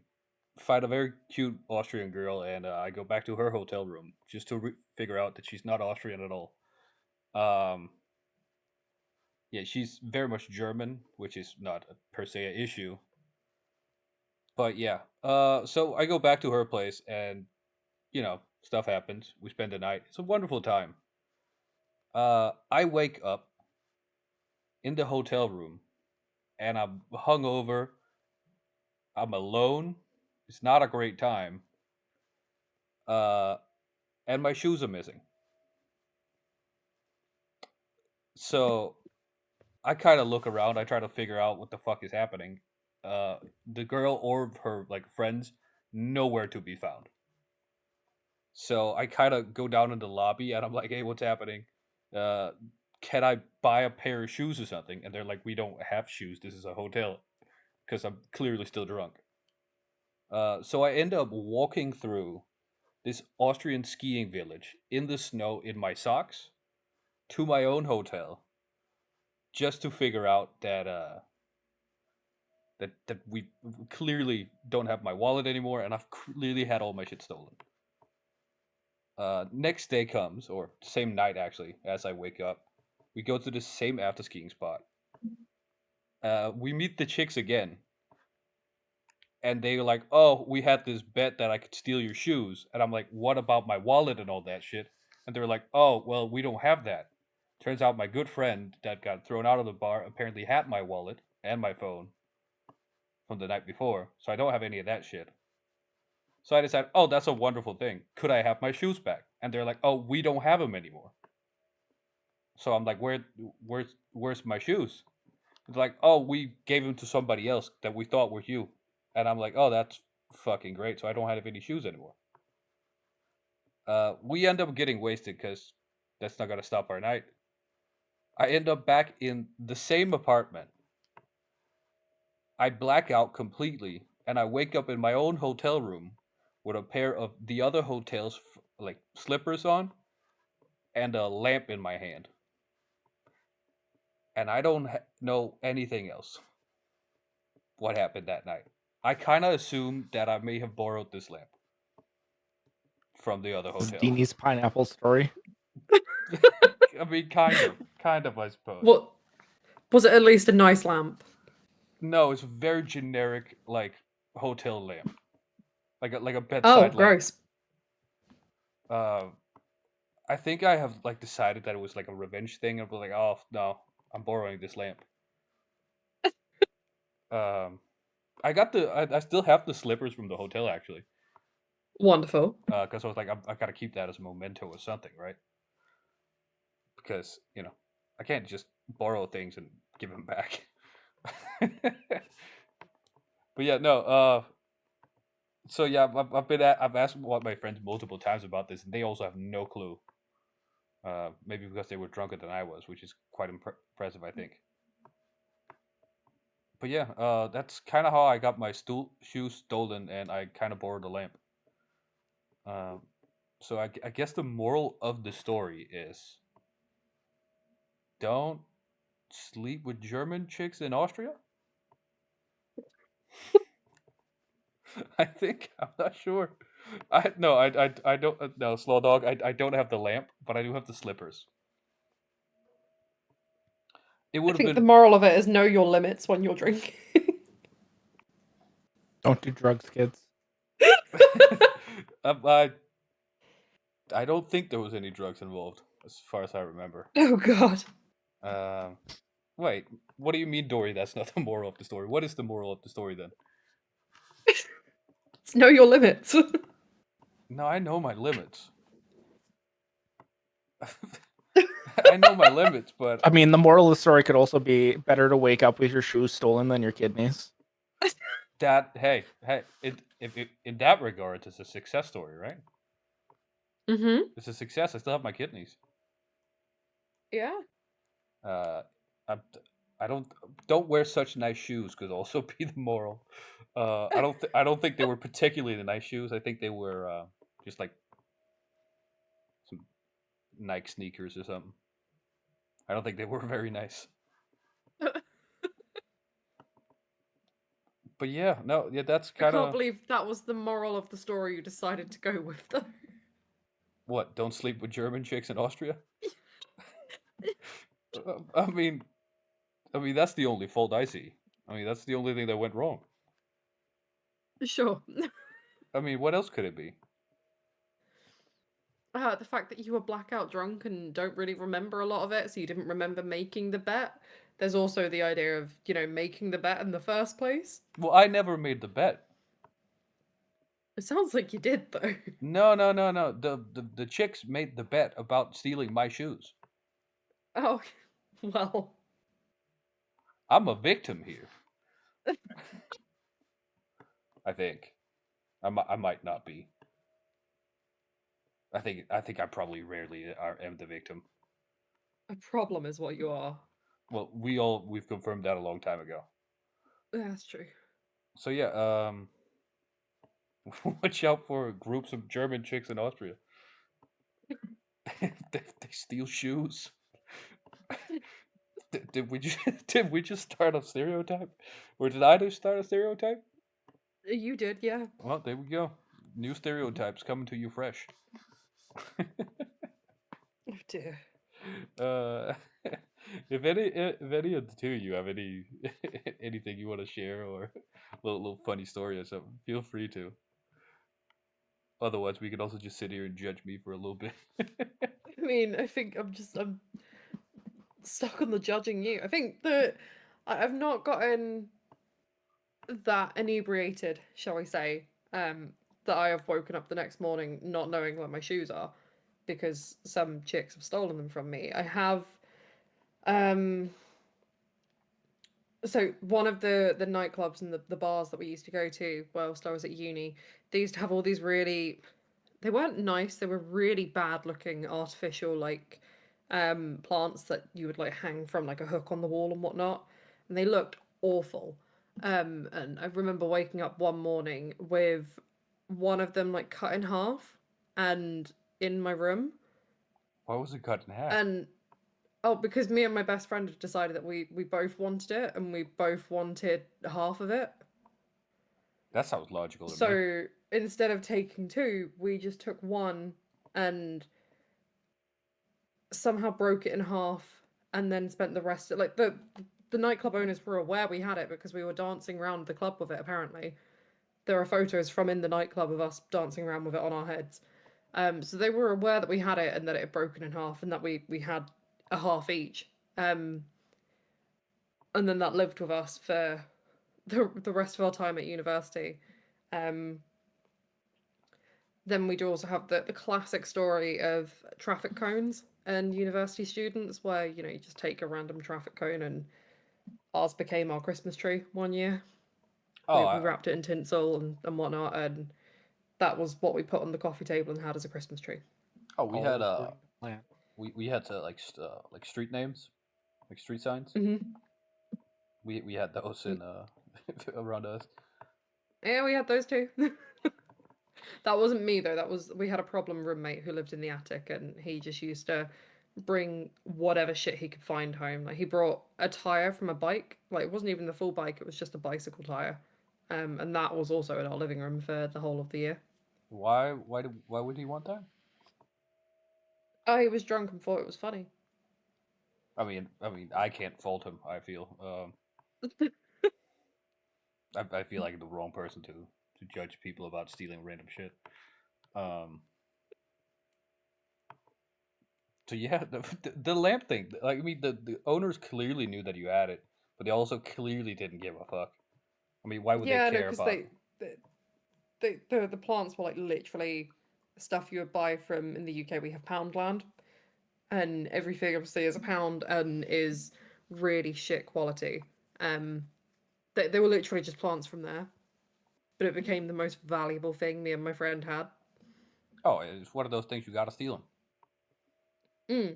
find a very cute Austrian girl, and I go back to her hotel room just to figure out that she's not Austrian at all. Yeah, she's very much German, which is not per se an issue. But yeah, so I go back to her place, and stuff happens. We spend the night. It's a wonderful time. I wake up in the hotel room, and I'm hungover. I'm alone. It's not a great time. And my shoes are missing. So I kind of look around. I try to figure out what the fuck is happening. The girl or her like friends nowhere to be found. So I kind of go down in the lobby and I'm like, "Hey, what's happening? Uh, can I buy a pair of shoes or something?" And they're like, "We don't have shoes. This is a hotel," because I'm clearly still drunk. So I end up walking through this Austrian skiing village in the snow in my socks to my own hotel just to figure out that we clearly don't have my wallet anymore, and I've clearly had all my shit stolen. Next day comes, or same night actually, as I wake up, we go to the same after skiing spot. We meet the chicks again, and they're like, "Oh, we had this bet that I could steal your shoes," and I'm like, "What about my wallet and all that shit?" And they're like, "Oh, well, we don't have that." Turns out my good friend that got thrown out of the bar apparently had my wallet and my phone from the night before, so I don't have any of that shit. So I decided, oh, that's a wonderful thing. Could I have my shoes back? And they're like, oh, we don't have them anymore. So I'm like, where's my shoes? It's like, oh, we gave them to somebody else that we thought were you. And I'm like, oh, that's fucking great. So I don't have any shoes anymore. We end up getting wasted because that's not gonna stop our night. I end up back in the same apartment. I black out completely, and I wake up in my own hotel room with a pair of the other hotel's like slippers on and a lamp in my hand. And I don't know anything else. What happened that night? I kind of assumed that I may have borrowed this lamp from the other This is hotel. Deanie's pineapple story. I mean, kind of, I suppose. What was it? At least a nice lamp. No, it's a very generic like hotel lamp, like a Oh, bedside lamp. gross. I think I have like decided that it was like a revenge thing. And was like, oh no, I'm borrowing this lamp. I got I still have the slippers from the hotel actually, Wonderful. because I was like, I gotta keep that as a memento or something, right? Because I can't just borrow things and give them back. But yeah, no. So yeah, I've asked what my friends multiple times about this, and they also have no clue. Maybe because they were drunker than I was, which is quite impressive, I think. But yeah, that's kind of how I got my shoes stolen, and I kind of borrowed a lamp. So I guess the moral of the story is don't sleep with German chicks in Austria. I think I'm not sure. I don't no slow dog. I don't have the lamp, but I do have the slippers. It I would have think the been moral of it is know your limits when you're drinking. Don't do drugs, kids. I I don't think there was any drugs involved, as far as I remember. Oh god. Wait, what do you mean, Dory? That's not the moral of the story. What is the moral of the story then? It's know your limits. No, I know my limits. I know my limits, but I mean, the moral of the story could also be better to wake up with your shoes stolen than your kidneys. hey, in that regard, it's a success story, right? Mm-hmm. It's a success. I still have my kidneys. Yeah. I I don't wear such nice shoes could also be the moral. I don't think they were particularly nice shoes. I think they were just like some Nike sneakers or something. I don't think they were very nice. But yeah, no, yeah, that's I kind can't of believe that was the moral of the story you decided to go with, though. what. Don't sleep with German chicks in Austria. I mean, that's the only fault I see. I mean, that's the only thing that went wrong. Sure. I mean, what else could it be? The fact that you were blackout drunk and don't really remember a lot of it, so you didn't remember making the bet. There's also the idea of, making the bet in the first place. Well, I never made the bet. It sounds like you did, though. No. The chicks made the bet about stealing my shoes. Oh, well. I'm a victim here. I think. I might not be. I think I probably rarely am the victim. A problem is what you are. Well, we've confirmed that a long time ago. That's true. So yeah, watch out for groups of German chicks in Austria. They steal shoes. Did we just did we just start a stereotype, or did I just start a stereotype? You did, yeah. Well, there we go. New stereotypes coming to you fresh. Oh dear. Uh, if any of the two of you have any anything you want to share or little funny story or something, feel free to. Otherwise, we could also just sit here and judge me for a little bit. I mean, I think I'm stuck on the judging you. I think that I've not gotten that inebriated, shall we say, that I have woken up the next morning not knowing where my shoes are because some chicks have stolen them from me. I have um so one of the nightclubs and the bars that we used to go to whilst I was at uni, they used to have all these really, they weren't nice, they were really bad looking artificial like plants that you would like hang from like a hook on the wall and whatnot. And they looked awful. And I remember waking up one morning with one of them like cut in half and in my room. Why was it cut in half? And oh, because me and my best friend had decided that we both wanted it and we both wanted half of it. That sounds logical to me. So instead of taking two, we just took one and somehow broke it in half and then spent the rest of like the nightclub owners were aware we had it because we were dancing around the club with it apparently. There are photos from in the nightclub of us dancing around with it on our heads. So they were aware that we had it and that it had broken in half and that we had a half each. And then that lived with us for the rest of our time at university. Then we do also have the classic story of traffic cones and university students where, you know, you just take a random traffic cone and ours became our Christmas tree one year. Oh, We wrapped it in tinsel and whatnot, and that was what we put on the coffee table and had as a Christmas tree. we had All according to plan. we had to like street names, like street signs. Mm-hmm. We had those in around us. Yeah, we had those too. That wasn't me though. That was, we had a problem roommate who lived in the attic, and he just used to bring whatever shit he could find home. Like he brought a tire from a bike. Like it wasn't even the full bike; it was just a bicycle tire. And that was also in our living room for the whole of the year. Why would he want that? Oh, he was drunk and thought it was funny. I mean, I can't fault him. I feel I feel like the wrong person to judge people about stealing random shit. So yeah, the lamp thing. Like I mean, the owners clearly knew that you had it, but they also clearly didn't give a fuck. I mean, why would Yeah, they no, care because about? the plants were like literally stuff you would buy from, in the UK we have Poundland, and everything obviously is a pound and is really shit quality. They were literally just plants from there, but it became the most valuable thing me and my friend had. Oh, it's one of those things you gotta steal them. Mm.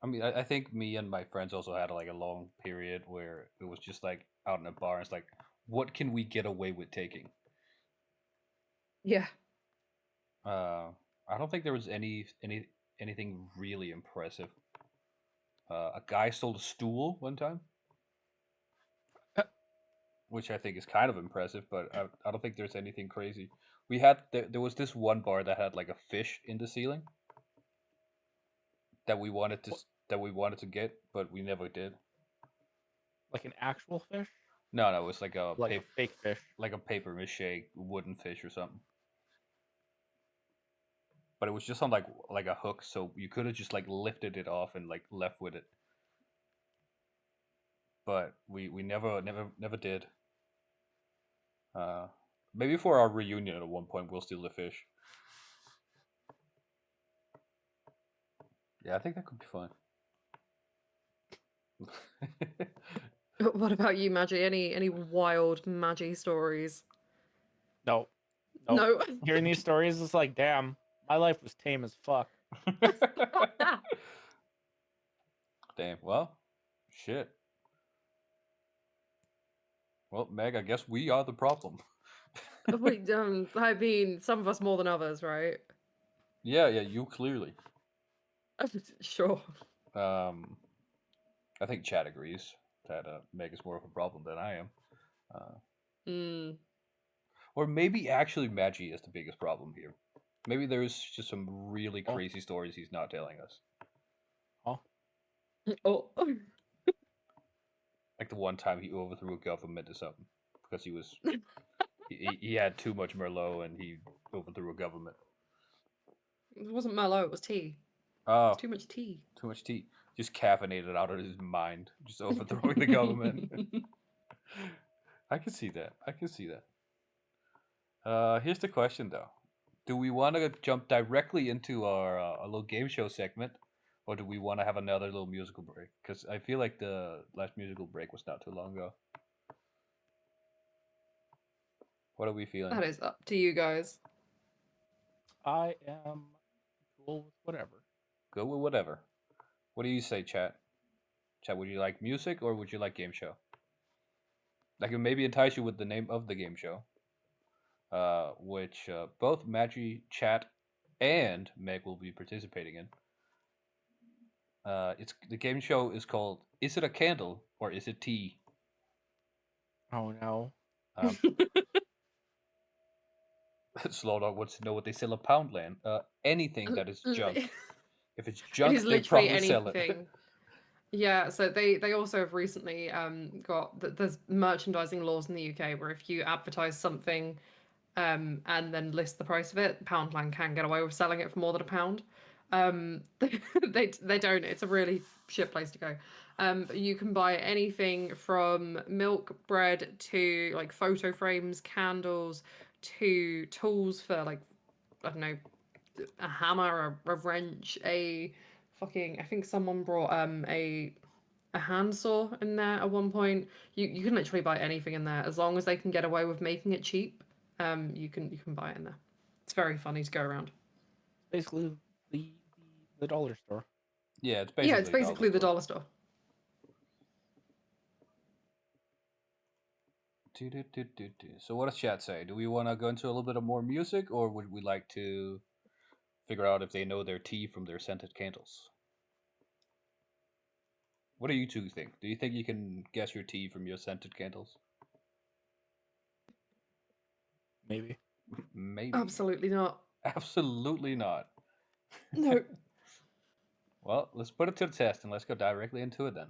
I mean, I think me and my friends also had like a long period where it was just like out in a bar. It's like, what can we get away with taking? Yeah. I don't think there was anything really impressive. A guy stole a stool one time, which I think is kind of impressive, but I don't think there's anything crazy. We had there was this one bar that had like a fish in the ceiling that we wanted to get, but we never did. Like an actual fish, No, it was like a like a fake fish. like a paper mache wooden fish or something. But it was just on like a hook, so you could have just like lifted it off and like left with it. But we never did. Maybe for our reunion at one point we'll steal the fish. Yeah, I think that could be fun. What about you, Maggie? Any wild Maggie stories? No, No. Hearing these stories is like, damn, My life was tame as fuck. Damn. Well, shit. Well, Meg, I guess we are the problem. Wait, I mean, some of us more than others, right? Yeah, you clearly. Sure. I think Chad agrees that Meg is more of a problem than I am. Mm. Or maybe actually Magi is the biggest problem here. Maybe there's just some really Oh. crazy stories he's not telling us. Oh, Oh. Like the one time he overthrew a government or something because he had too much Merlot and he overthrew a government. It wasn't Merlot, it was tea. Oh, Too much tea. too much tea. Just caffeinated out of his mind, just overthrowing the government. I can see that. I can see that. Here's the question though: do we want to jump directly into our a little game show segment, or do we want to have another little musical break? Because I feel like the last musical break was not too long ago. What are we feeling? That is up to you guys. I am cool with whatever. Go with whatever. What do you say, chat? Chat, would you like music or would you like game show? I can maybe entice you with the name of the game show, which both Magi, Chat, and Meg will be participating in. It's the game show is called "Is it a candle or is it tea?" Oh no. Um, Slowdog wants to know what they sell at Poundland. Anything that is junk. If it's It junk, is they literally probably sell it. anything. Yeah, so they also have recently got there's merchandising laws in the UK where if you advertise something and then list the price of it, Poundland can get away with selling it for more than £1. They don't. It's a really shit place to go. But you can buy anything from milk, bread to like photo frames, candles, to tools for like I don't know, a hammer, a wrench, a fucking. I think someone brought a handsaw in there at one point. You can literally buy anything in there as long as they can get away with making it cheap. You can buy it in there. It's very funny to go around. Basically, the the dollar store. Yeah, it's Yeah, it's basically basically the dollar store. So what does chat say? Do we want to go into a little bit of more music, or would we like to figure out if they know their tea from their scented candles? What do you two think? Do you think you can guess your tea from your scented candles? Maybe. Maybe. Absolutely not. Absolutely not. No. Well, let's put it to the test and let's go directly into it then.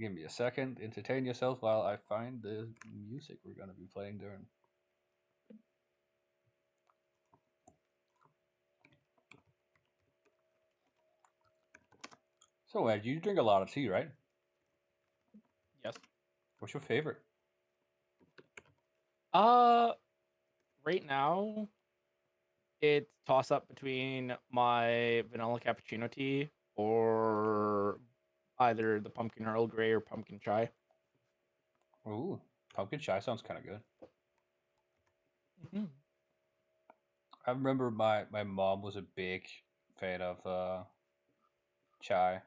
Give me a second. Entertain yourself while I find the music we're going to be playing during. So, Ed, you drink a lot of tea, right? Yes. What's your favorite? Right now, it's toss up between my vanilla cappuccino tea or either the pumpkin Earl Grey or pumpkin chai. Ooh, pumpkin chai sounds kind of good. Mm-hmm. I remember my mom was a big fan of chai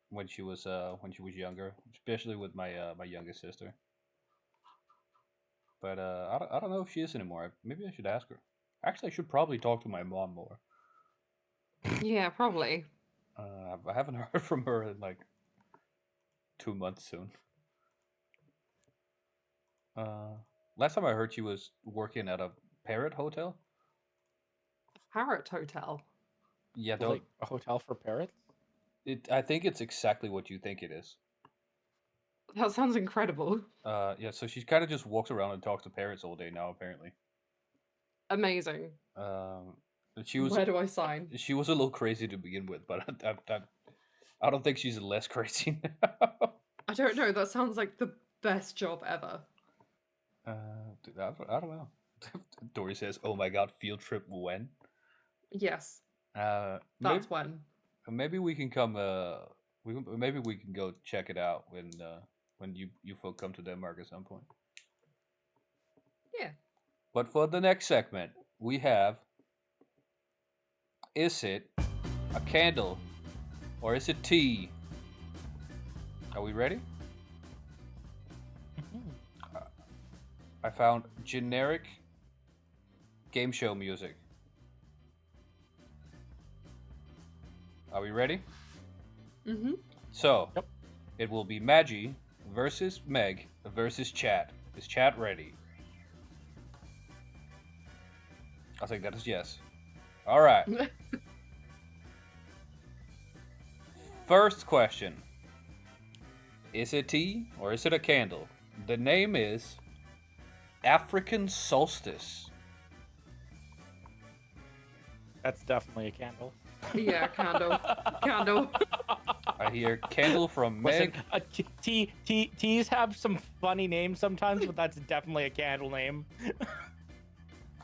when she was younger, especially with my youngest sister. But I don't know if she is anymore. Maybe I should ask her. Actually, I should probably talk to my mom more. Yeah, probably. I haven't heard from her in like 2 months soon. Last time I heard she was working at a parrot hotel. Parrot Hotel. Yeah, Like a hotel for parrots. I think it's exactly what you think it is. That sounds incredible. Yeah, so she kind of just walks around and talks to parrots all day now, apparently. Amazing. But she was Where do I sign? she was a little crazy to begin with, but I don't think she's less crazy now. I don't know. That sounds like the best job ever. Dude, I don't know. Dory says, "Oh my god, field trip when?" Yes, Maybe, that's when. maybe we can come. Maybe we can go check it out when you folk come to Denmark at some point. Yeah. But for the next segment, we have: is it a candle or is it tea? Are we ready? I found generic game show music. Are we ready? Mm-hmm. So, Yep. it will be Maggie versus Meg versus Chat. Is Chat ready? I'll take that as yes. All right. First question. Is it tea or is it a candle? The name is African Solstice. That's definitely a candle. Yeah, candle. Candle. I hear candle from Listen, Meg. teas have some funny names sometimes, but that's definitely a candle name.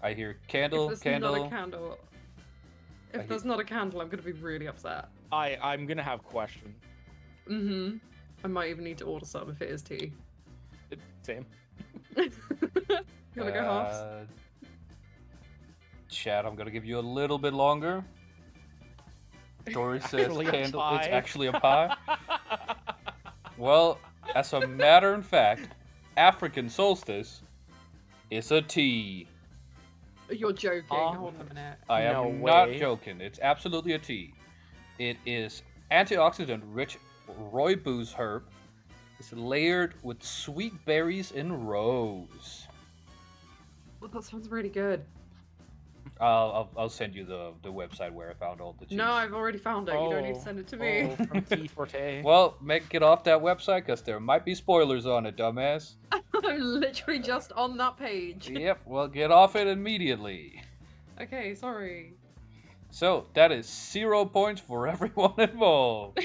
I hear If candle, there's candle. not a candle, I if there's not a candle, I'm gonna be really upset. I'm gonna have questions. Mm-hmm. I might even need to order some if it is tea. Same. You wanna go halves? Chat, I'm gonna give you a little bit longer. Dory says Actually a candle. It's pie. actually a pie. Well, as a matter of fact, African solstice is a tea. You're joking. Um, Hold on a minute. I am No not way. joking. It's absolutely a tea. It is antioxidant-rich rooibos herb. It's layered with sweet berries and rose. Well, that sounds really good. I'll send you the website where I found all the teas. No, I've already found it. You don't need to send it to me. Oh, from Tea Forte. Well, get off that website because there might be spoilers on it, dumbass. I'm literally just on that page. Yep, well, get off it immediately. Okay, sorry. So, that is 0 points for everyone involved.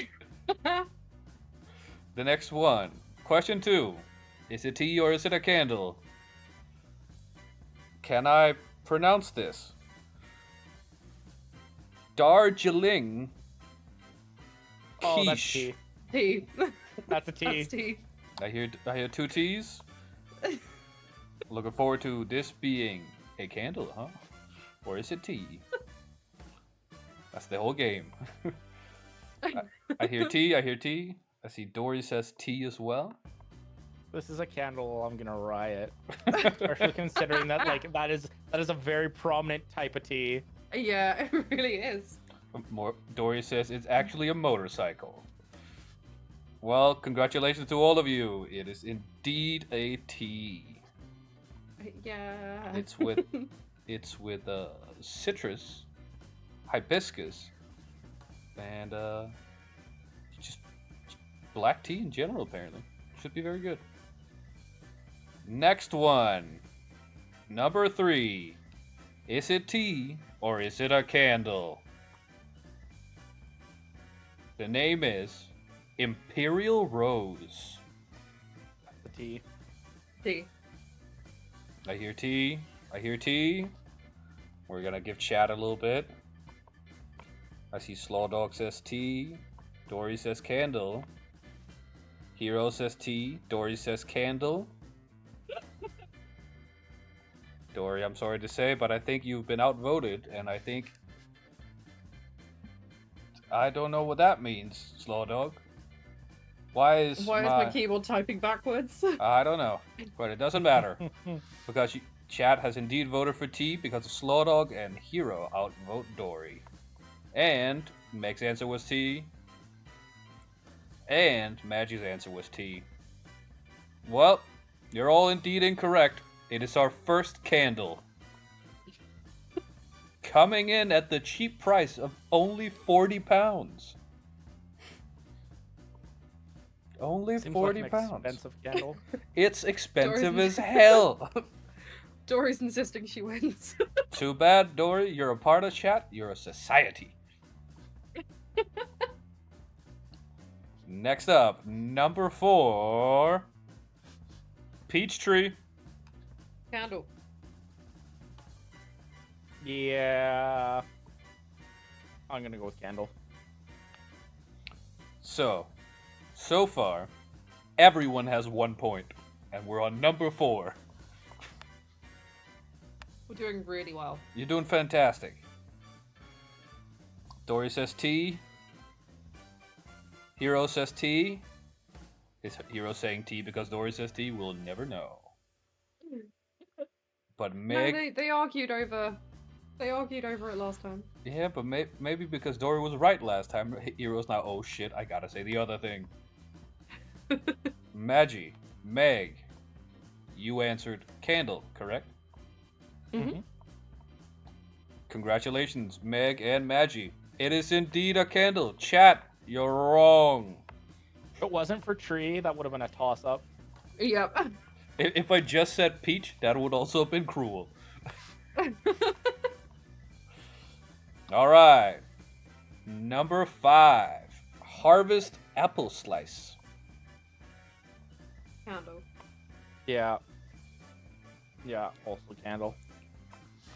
The next one. Question 2. Is it tea or is it a candle? Can I pronounce this? Darjeeling Oh, that's quiche. tea. Tea. That's a tea. That's tea. I hear 2 T's. Looking forward to this being a candle, huh? Or is it tea? That's the whole game. I hear tea, I hear tea. I see Dory says tea as well. This is a candle. I'm gonna riot, especially considering that that is a very prominent type of tea. Yeah, it really is. Dory says it's actually a motorcycle. Well, congratulations to all of you. It is indeed a tea. Yeah. It's with citrus, hibiscus, and just black tea in general. Apparently, should be very good. Next one, number 3. Is it tea or is it a candle? The name is Imperial Rose. The tea. Tea. I hear tea. I hear tea. We're gonna give chat a little bit. I see Slaw Dog says tea. Dory says candle. Hero says tea. Dory says candle. Dory, I'm sorry to say, but I think you've been outvoted, and I think I don't know what that means, Slaw Dog. Why is my keyboard typing backwards? I don't know, but it doesn't matter because chat has indeed voted for T because of Slaw Dog and Hero outvote Dory, and Meg's answer was T, and Maggie's answer was T. Well, you're all indeed incorrect. It is our first candle, coming in at the cheap price of only £40. Only Seems £40. like an expensive candle. It's expensive Dory's- as hell. Dory's insisting she wins. Too bad, Dory. You're a part of chat. You're a society. Next up, number 4. Peachtree. Candle. Yeah. I'm gonna go with candle. So far, everyone has 1 point, and we're on number 4. We're doing really well. You're doing fantastic. Dory says T. Hero says T. Is Hero saying T because Dory says T? We'll never know. But Meg... No, they argued over... They argued over it last time. Yeah, but maybe because Dory was right last time, Hero's now, oh shit, I gotta say the other thing. Maggie, Meg, you answered candle, correct? Mm-hmm. Congratulations, Meg and Maggie. It is indeed a candle. Chat, you're wrong. If it wasn't for tree, that would have been a toss-up. Yep. If I just said peach, that would also have been cruel. Alright. Number 5. Harvest apple slice. Candle. Yeah. Yeah, also candle.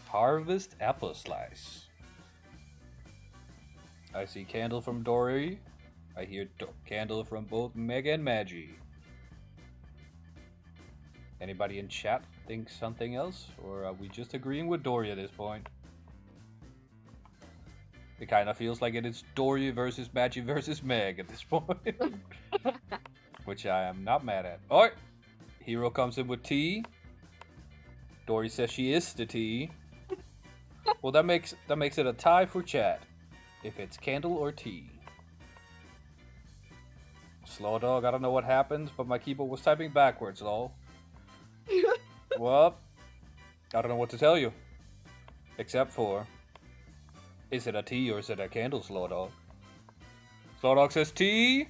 Harvest apple slice. I see candle from Dory. I hear candle from both Meg and Maggie. Anybody in chat think something else? Or are we just agreeing with Dory at this point? It kind of feels like it is Dory versus Maggie versus Meg at this point. Which I am not mad at. Alright. Hero comes in with tea. Dory says she is the tea. Well, that makes it a tie for chat. If it's candle or tea. Slow dog, I don't know what happened, but my keyboard was typing backwards, lol. Well, I don't know what to tell you. Except for, is it a tea or is it a candle, Slow dog? Slow dog says tea.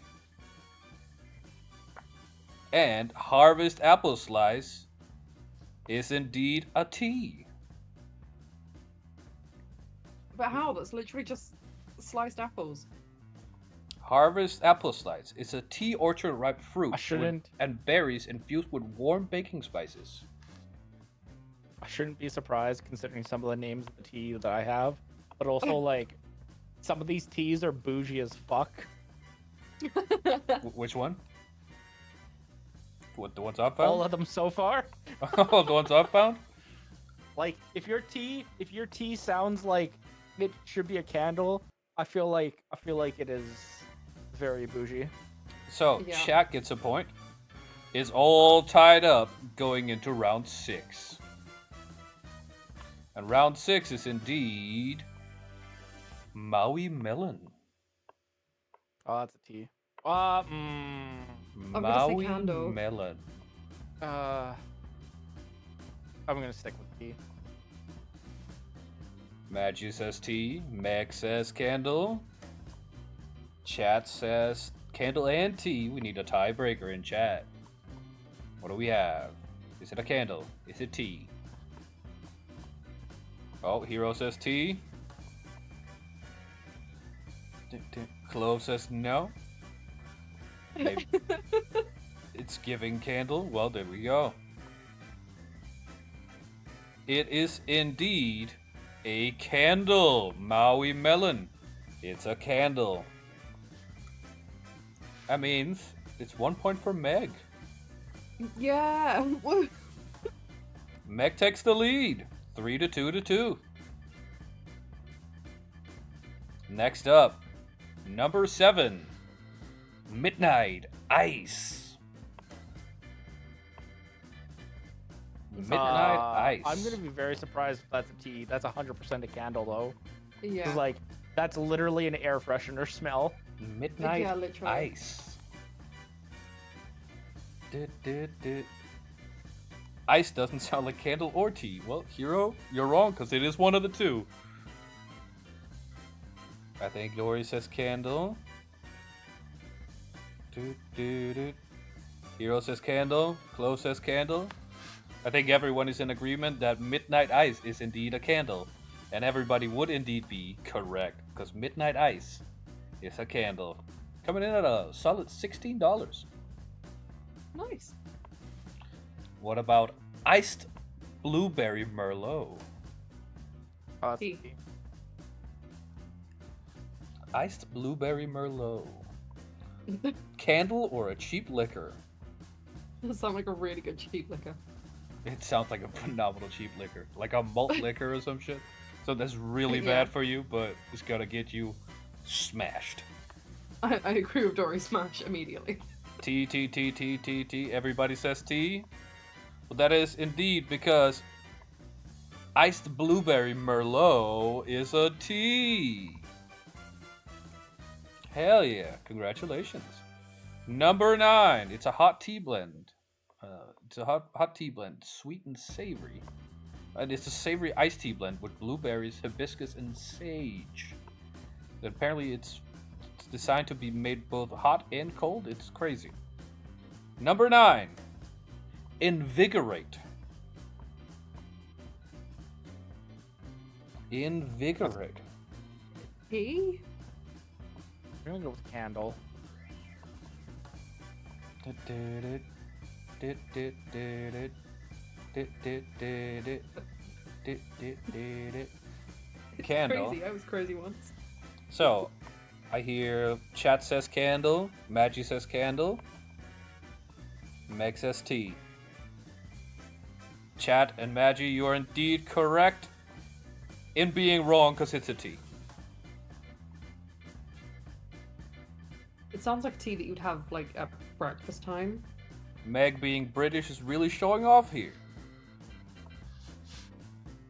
And Harvest apple slice is indeed a tea. But how? That's literally just sliced apples. Harvest apple slice is a tea orchard ripe fruit I shouldn't. and berries infused with warm baking spices. I shouldn't be surprised considering some of the names of the tea that I have, but also like some of these teas are bougie as fuck. Which one? What, the ones I've All found? of them so far. Oh, the ones I've found? Like if your tea sounds like it should be a candle, I feel like it is very bougie. So, Yeah. chat gets a point. It's all tied up going into round 6. And round 6 is indeed Maui Melon. Oh, that's a tea. gonna say Maui candle. Melon. I'm gonna stick with tea. Maggie says tea. Meg says candle. Chat says candle and tea. We need a tiebreaker in chat. What do we have? Is it a candle? Is it tea? Oh, Hero says tea. Clove says no. Maybe. It's giving candle. Well, there we go. It is indeed a candle. Maui Melon. It's a candle. That means it's 1 point for Meg. Yeah. Meg takes the lead. 3-2. Next up, number 7. Midnight Ice. Midnight Ice. I'm gonna be very surprised if that's a tea. That's 100% a candle though. Yeah. 'Cause, like that's literally an air freshener smell. Midnight Yeah, literally. Ice. Du. Ice doesn't sound like candle or tea. Well, Hero, you're wrong because it is one of the two. I think Dory says candle. Du. Hero says candle. Clove says candle. I think everyone is in agreement that Midnight Ice is indeed a candle. And everybody would indeed be correct because Midnight Ice is a candle. Coming in at a solid $16. Nice. What about Iced Blueberry Merlot? Oh, that's a Tea. tea. Iced Blueberry Merlot. Candle or a cheap liquor? That sounds like a really good cheap liquor. It sounds like a phenomenal cheap liquor, like a malt liquor or some shit. So that's really Yeah. bad for you, but it's gonna get you smashed. I agree with Dory Smash immediately. T T T T T T. Everybody says T. Well, that is indeed because iced blueberry Merlot is a tea. Hell yeah! Congratulations. Number 9. It's a hot tea blend. It's a hot tea blend, sweet and savory. And it's a savory iced tea blend with blueberries, hibiscus, and sage. And apparently, it's designed to be made both hot and cold. It's crazy. Number 9. Invigorate. Invigorate. Tea? I'm gonna go with candle. It's Candle. crazy. I was crazy once. So, I hear chat says candle, Maggie says candle, Meg says tea. Chat and Maggie, you are indeed correct in being wrong because it's a tea. It sounds like tea that you'd have like at breakfast time. Meg being British is really showing off here.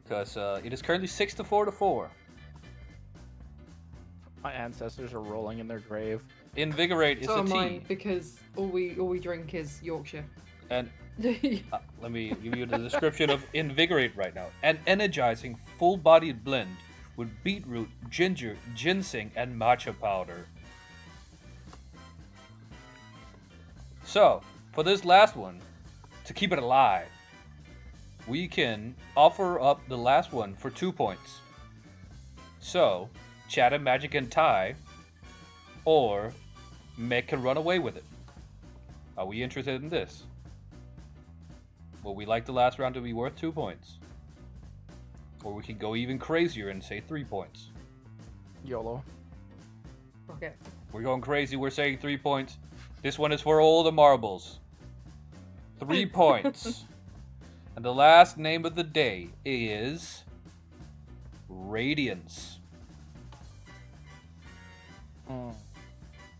Because it is currently 6-4 to 4. My ancestors are rolling in their grave. Invigorate is So a am mine, tea. because all we drink is Yorkshire. And let me give you the description of Invigorate right now. An energizing, full-bodied blend with beetroot, ginger, ginseng, and matcha powder. So, for this last one, to keep it alive, we can offer up the last one for 2 points. So, Chat and Magic can tie, or Meg can run away with it. Are we interested in this? Well, we like the last round to be worth 2 points. Or we can go even crazier and say 3 points. YOLO. Okay. We're going crazy, we're saying 3 points. This one is for all the marbles. 3 points. And the last name of the day is Radiance.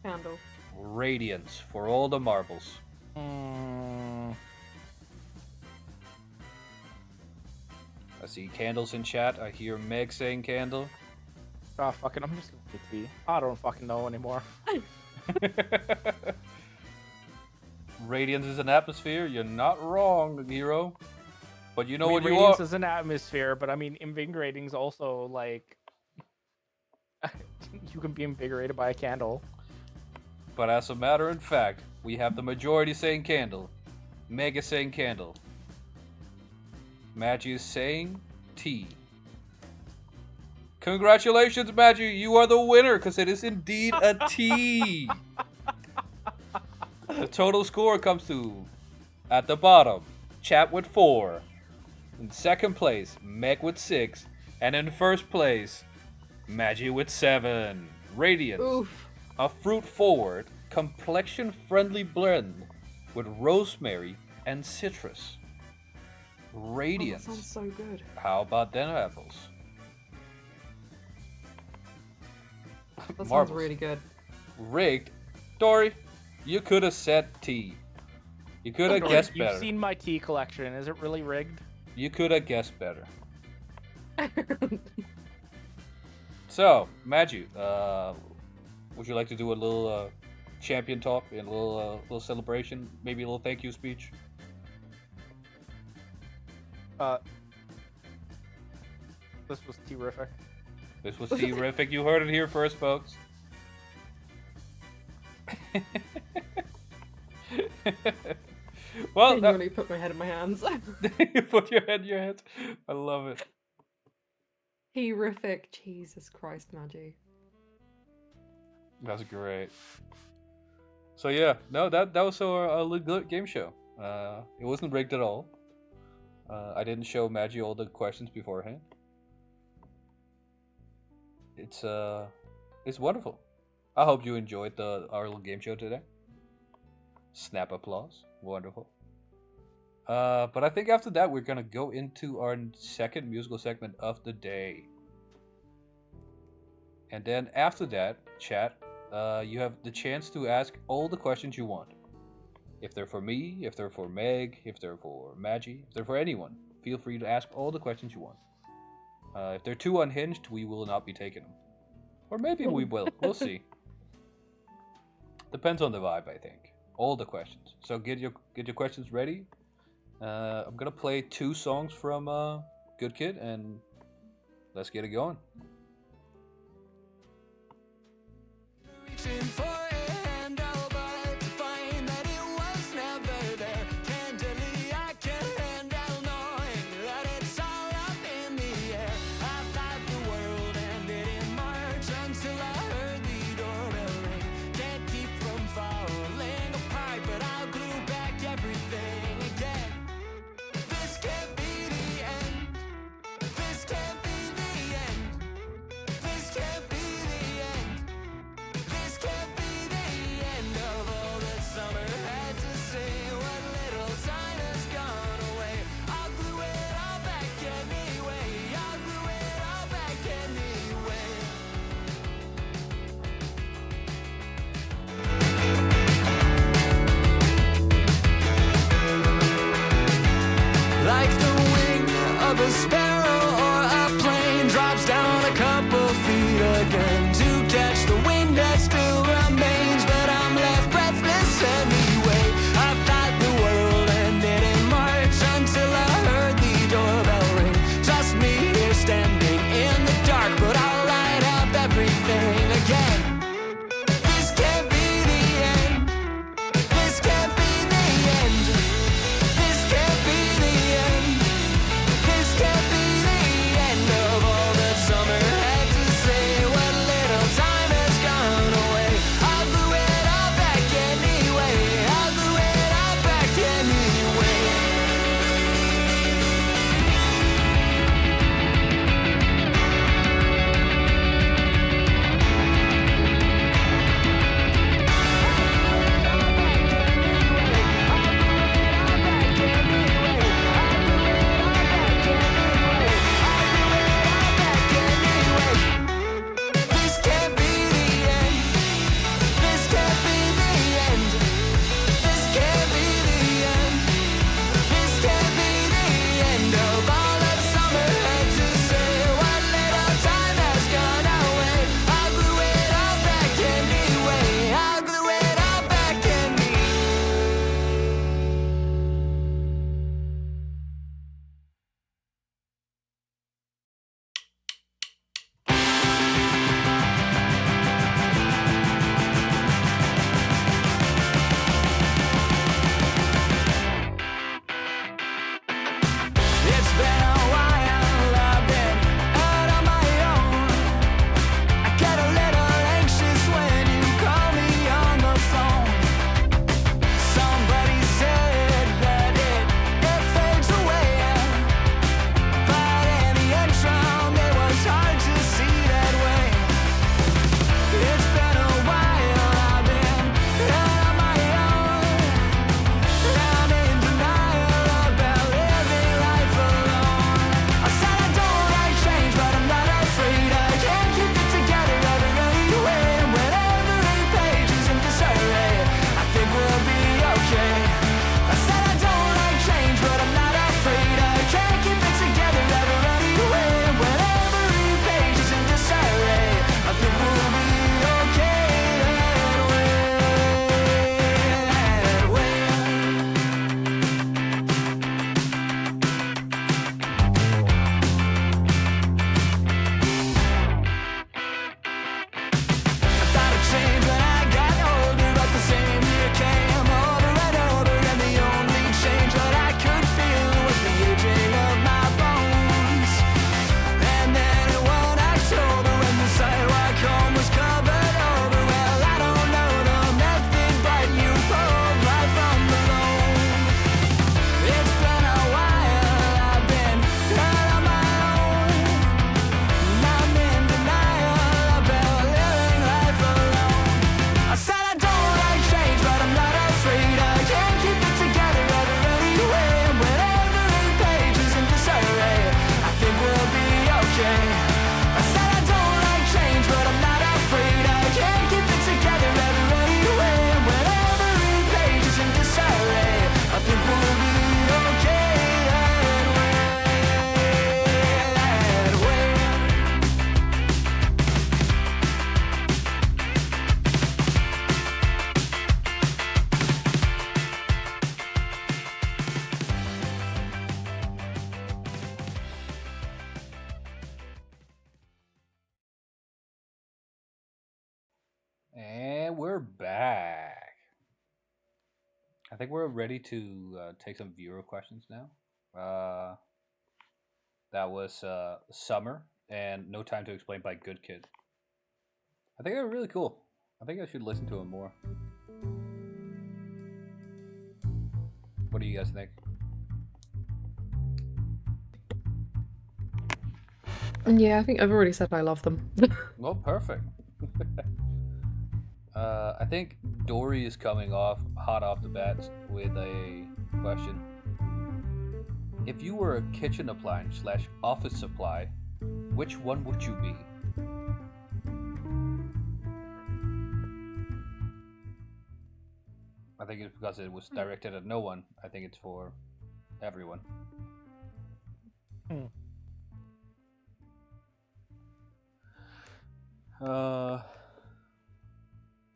Candle. Radiance for all the marbles. Mm. I see candles in chat. I hear Meg saying candle. Ah, fuck it. I'm just gonna get tea. I don't fucking know anymore. Radiance is an atmosphere. You're not wrong, hero. But you know I mean, what you radiance are. is an atmosphere, but I mean, invigorating is also like you can be invigorated by a candle. But as a matter of fact, we have the majority saying candle. Meg is saying candle. Maggie is saying tea. Congratulations, Maggie! You are the winner because it is indeed a tea. The total score comes to, at the bottom, Chat with 4. In second place, Meg with 6. And in first place, Maggie with 7. Radiance. Oof. A fruit-forward, complexion-friendly blend with rosemary and citrus. Oh, Radiance. that sounds so good. How about them apples? That sounds Marbles. really good. Rigged. Dory, you could have said tea. You could have Dory, guessed You've better. seen my tea collection. Is it really rigged? You could have guessed better. So, Maju, would you like to do a little champion talk and a little celebration? Maybe a little thank you speech? This was terrific. This was terrific. You heard it here first, folks. Well, Genuinely put my head in my hands. put your head in your hands. I love it. Terrific. Jesus Christ, Maggie. That's great. So yeah, no, that was a good game show. It wasn't rigged at all. I didn't show Maggie all the questions beforehand. It's wonderful. I hope you enjoyed our little game show today. Snap applause. Wonderful. But I think after that we're gonna go into our second musical segment of the day. And then after that, chat, you have the chance to ask all the questions you want. If they're for me, if they're for Meg, if they're for Maggie, if they're for anyone, feel free to ask all the questions you want. If they're too unhinged, we will not be taking them. Or maybe we will. We'll see. Depends on the vibe, I think. All the questions. So get your questions ready. I'm gonna play 2 songs from Good Kid, and let's get it going. Reaching for a handle, but to find that it was never there. Candidly, I can't handle knowing that it's all up in the air. I thought the world ended in March until I heard the doorbell ring. Can't keep from falling apart, but I'll glue back everything again. This can't be the end. This can't be the end. This can't be the end. This can't be the end of all that summer had to say. What little time has gone away. I'll glue it all back anyway. I'll glue it all back anyway. Like the wing of a sparrow or a plane drops down a couple feet again to catch the wind that still remains, but I'm left breathless anyway. I thought the world ended in March until I heard the doorbell ring. Just me here standing in the dark, but I'll light up everything again. This can't be the end. This can't be the end. This can't be the end. This can't be we're back. I think we're ready to take some viewer questions now. That was Summer and No Time to Explain by Good Kid. I think they're really cool. I think I should listen to them more. What do you guys think? Yeah, I think I've already said I love them. Well, perfect. I think Dory is coming hot off the bat with a question. If you were a kitchen appliance / office supply, which one would you be? I think it's because it was directed at no one. I think it's for everyone.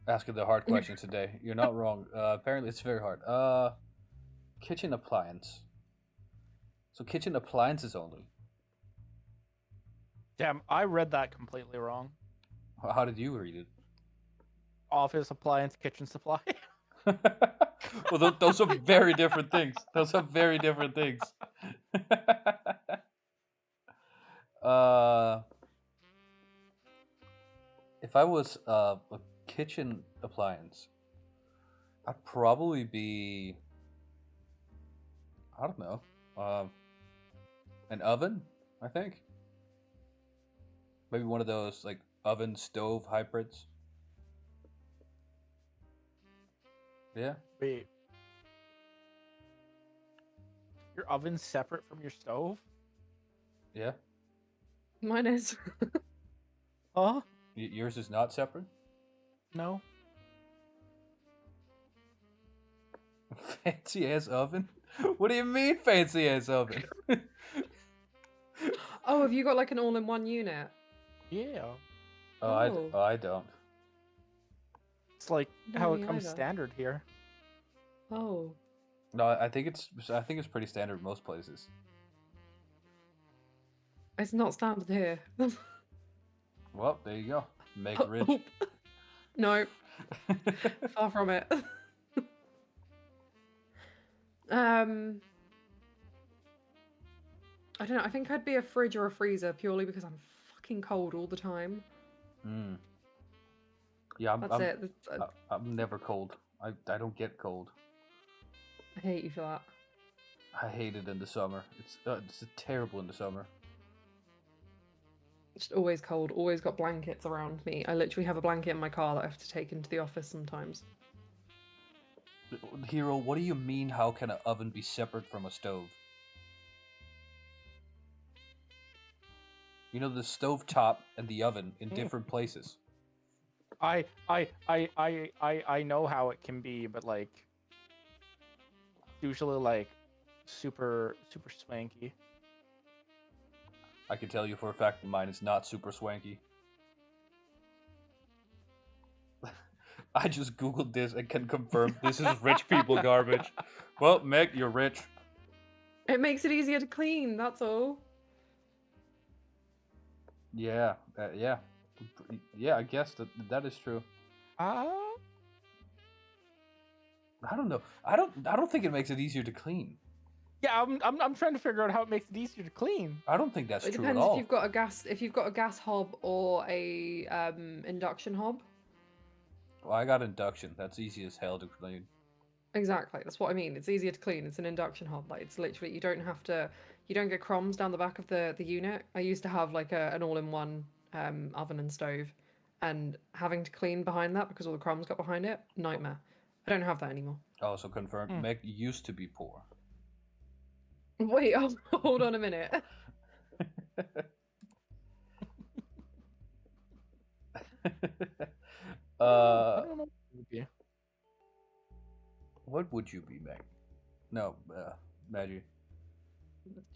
Asking the hard questions today. You're not wrong. Apparently, it's very hard. Kitchen appliance. So kitchen appliances only. Damn, I read that completely wrong. How did you read it? Office appliance, kitchen supply. Well, those are very different things. Those are very different things. If I was a kitchen appliance, I'd probably be, I don't know, an oven, I think. Maybe one of those like oven stove hybrids. Yeah. Wait. Your oven's separate from your stove? Yeah. Mine is. Huh? Yours is not separate? No. Fancy ass oven? What do you mean fancy ass oven? Oh, have you got like an all-in-one unit? Yeah. Oh. I don't. It's like No, how me it comes either. standard here. Oh. No, I think it's pretty standard most places. It's not standard here. Well, there you go. Make rich. Oh. No, far from it. I don't know. I think I'd be a fridge or a freezer purely because I'm fucking cold all the time. Mm. Yeah, That's it. I'm never cold. I don't get cold. I hate you for that. I hate it in the summer. It's terrible in the summer. Just always cold. Always got blankets around me. I literally have a blanket in my car that I have to take into the office sometimes. Hero, what do you mean? How can an oven be separate from a stove? You know, the stove top and the oven in different places. I know how it can be, but like usually like super swanky. I can tell you for a fact that mine is not super swanky. I just googled this and can confirm this is rich people garbage. Well, Meg, you're rich. It makes it easier to clean. That's all. Yeah, yeah, I guess that is true. I don't know. I don't think it makes it easier to clean. Yeah, I'm trying to figure out how it makes it easier to clean. I don't think that's It true at depends all. if you've got a gas hob or a induction hob. Well, I got induction. That's easy as hell to clean. Exactly. That's what I mean. It's easier to clean. It's an induction hob. Like it's literally you don't get crumbs down the back of the unit. I used to have like an all-in-one oven and stove, and having to clean behind that because all the crumbs got behind it, nightmare. I don't have that anymore. Also confirmed. Meg used to be poor. Wait, hold on a minute. I don't know. What would you be, Meg? No, Maggie.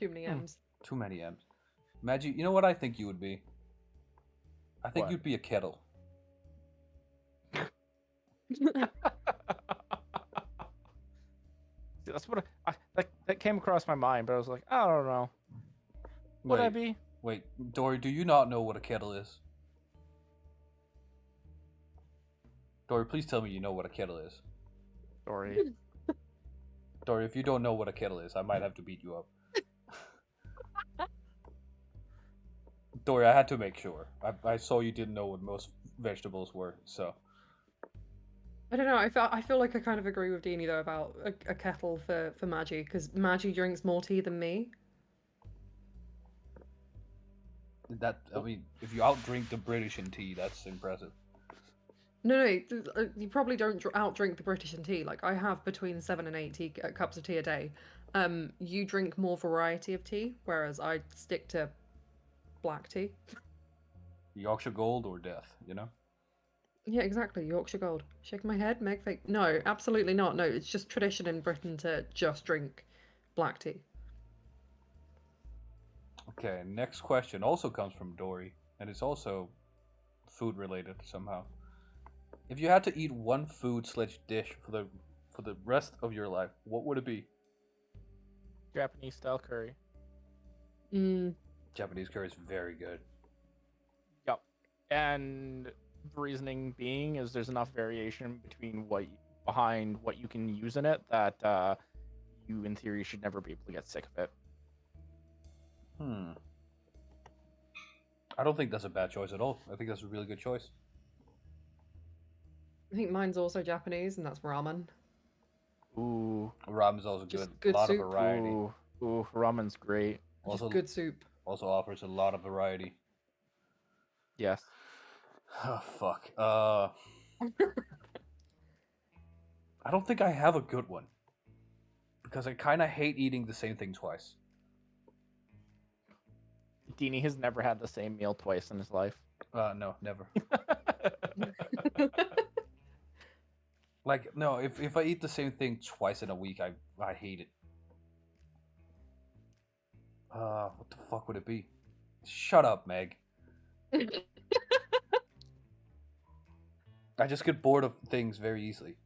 Too many M's. Too many M's. Maggie, you know what I think you would be? I think What? you'd be a kettle. That's what that came across my mind, but I was like, I don't know. Would I be? Wait, Dory, do you not know what a kettle is? Dory, please tell me you know what a kettle is. Sorry. Dory, if you don't know what a kettle is, I might have to beat you up. Dory, I had to make sure. I saw you didn't know what most vegetables were, so. I don't know. I feel like I kind of agree with Deanie though about a kettle for Maggie because Maggie drinks more tea than me. I mean, if you outdrink the British in tea, that's impressive. No, you probably don't outdrink the British in tea. Like I have between 7 and 8 cups of tea a day. You drink more variety of tea, whereas I stick to black tea. Yorkshire Gold or death, you know? Yeah, exactly. Yorkshire Gold. Shake my head, make fake. No, absolutely not. No, it's just tradition in Britain to just drink black tea. Okay, next question also comes from Dory, and it's also food related somehow. If you had to eat one food/dish for the rest of your life, what would it be? Japanese style curry. Mm, Japanese curry is very good. Yep. And the reasoning being is there's enough variation behind what you can use in it that you in theory should never be able to get sick of it. I don't think that's a bad choice at all. I think that's a really good choice. I think mine's also Japanese, and that's ramen. Ooh. Ramen's also Just good. good A lot soup. of variety. Ooh, ramen's great. Just Also, good soup. also offers a lot of variety. Yes. Oh, fuck. I don't think I have a good one. Because I kind of hate eating the same thing twice. Deanie has never had the same meal twice in his life. No, never. Like, no, if I eat the same thing twice in a week, I hate it. What the fuck would it be? Shut up, Meg. I just get bored of things very easily.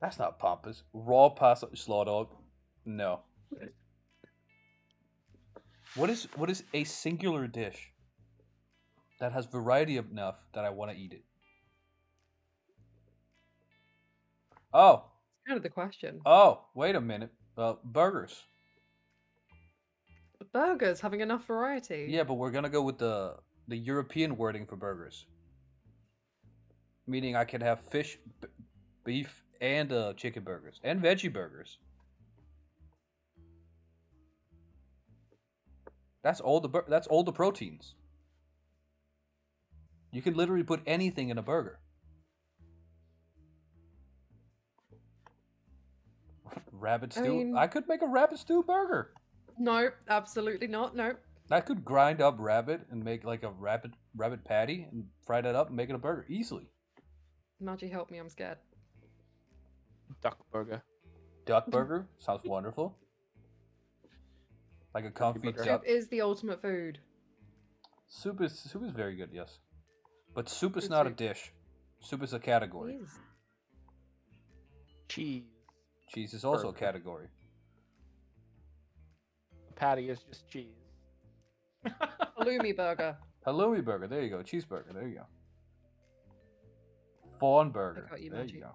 That's not pompous. Raw pasta slaw dog. No. What is a singular dish that has variety enough that I want to eat it? Oh, Kind of the question. wait a minute. Burgers. Burgers having enough variety. Yeah, but we're gonna go with the European wording for burgers. Meaning I can have fish, beef, and chicken burgers and veggie burgers. That's all the proteins. You can literally put anything in a burger. Rabbit stew. I could make a rabbit stew burger. No, absolutely not. No. I could grind up rabbit and make like a rabbit patty and fry that up and make it a burger easily. Maggie, help me. I'm scared. Duck burger. Duck burger sounds wonderful. Like a comfy burger. duck. Soup is the ultimate food. Soup is very good, yes. But soup is Good not a soup. dish. Soup is a category. It is. Cheese. Cheese is also a Burger. category. The patty is just cheese. Halloumi burger. Halloumi burger, there you go. Cheeseburger, there you go. Fawn burger, got you, there Maggie. you go.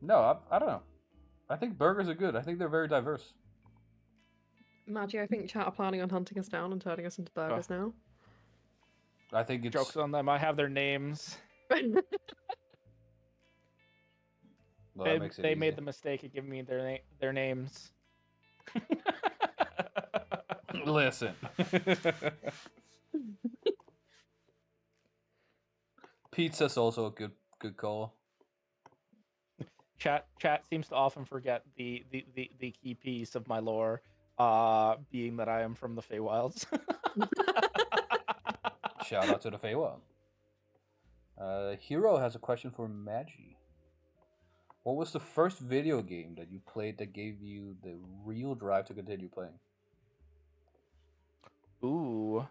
No, I don't know. I think burgers are good. I think they're very diverse. Maggie, I think chat are planning on hunting us down and turning us into burgers now. I think it's Jokes on them. I have their names. well, that makes it They easy. made the mistake of giving me their names. Listen. Pizza's also a good call. Chat seems to often forget the key piece of my lore, being that I am from the Feywilds. Shout out to the Feywild. Hero has a question for Maggie. What was the first video game that you played that gave you the real drive to continue playing? Ooh.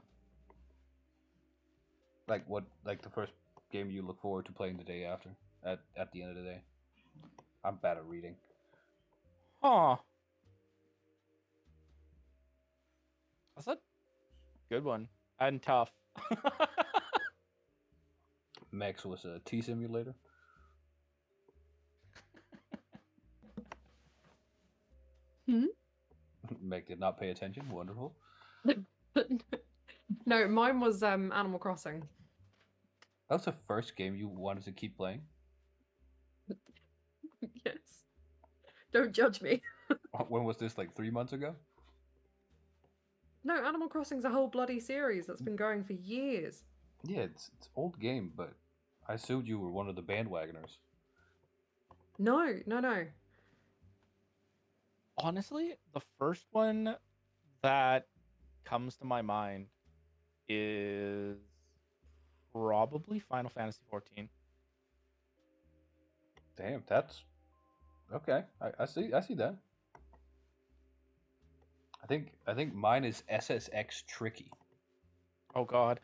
Like the first game you look forward to playing the day after, at the end of the day? I'm bad at reading. Huh. That's a good one. And tough. Max was a tea simulator. Hmm? Meg did not pay attention. Wonderful. No, mine was Animal Crossing. That was the first game you wanted to keep playing. Yes. Don't judge me. When was this? Like 3 months ago? No, Animal Crossing's a whole bloody series that's been going for years. Yeah, it's old game, but I assumed you were one of the bandwagoners. No, no, no. Honestly, the first one that comes to my mind is probably Final Fantasy 14. Damn, that's okay. I see that. I think mine is SSX Tricky. Oh God.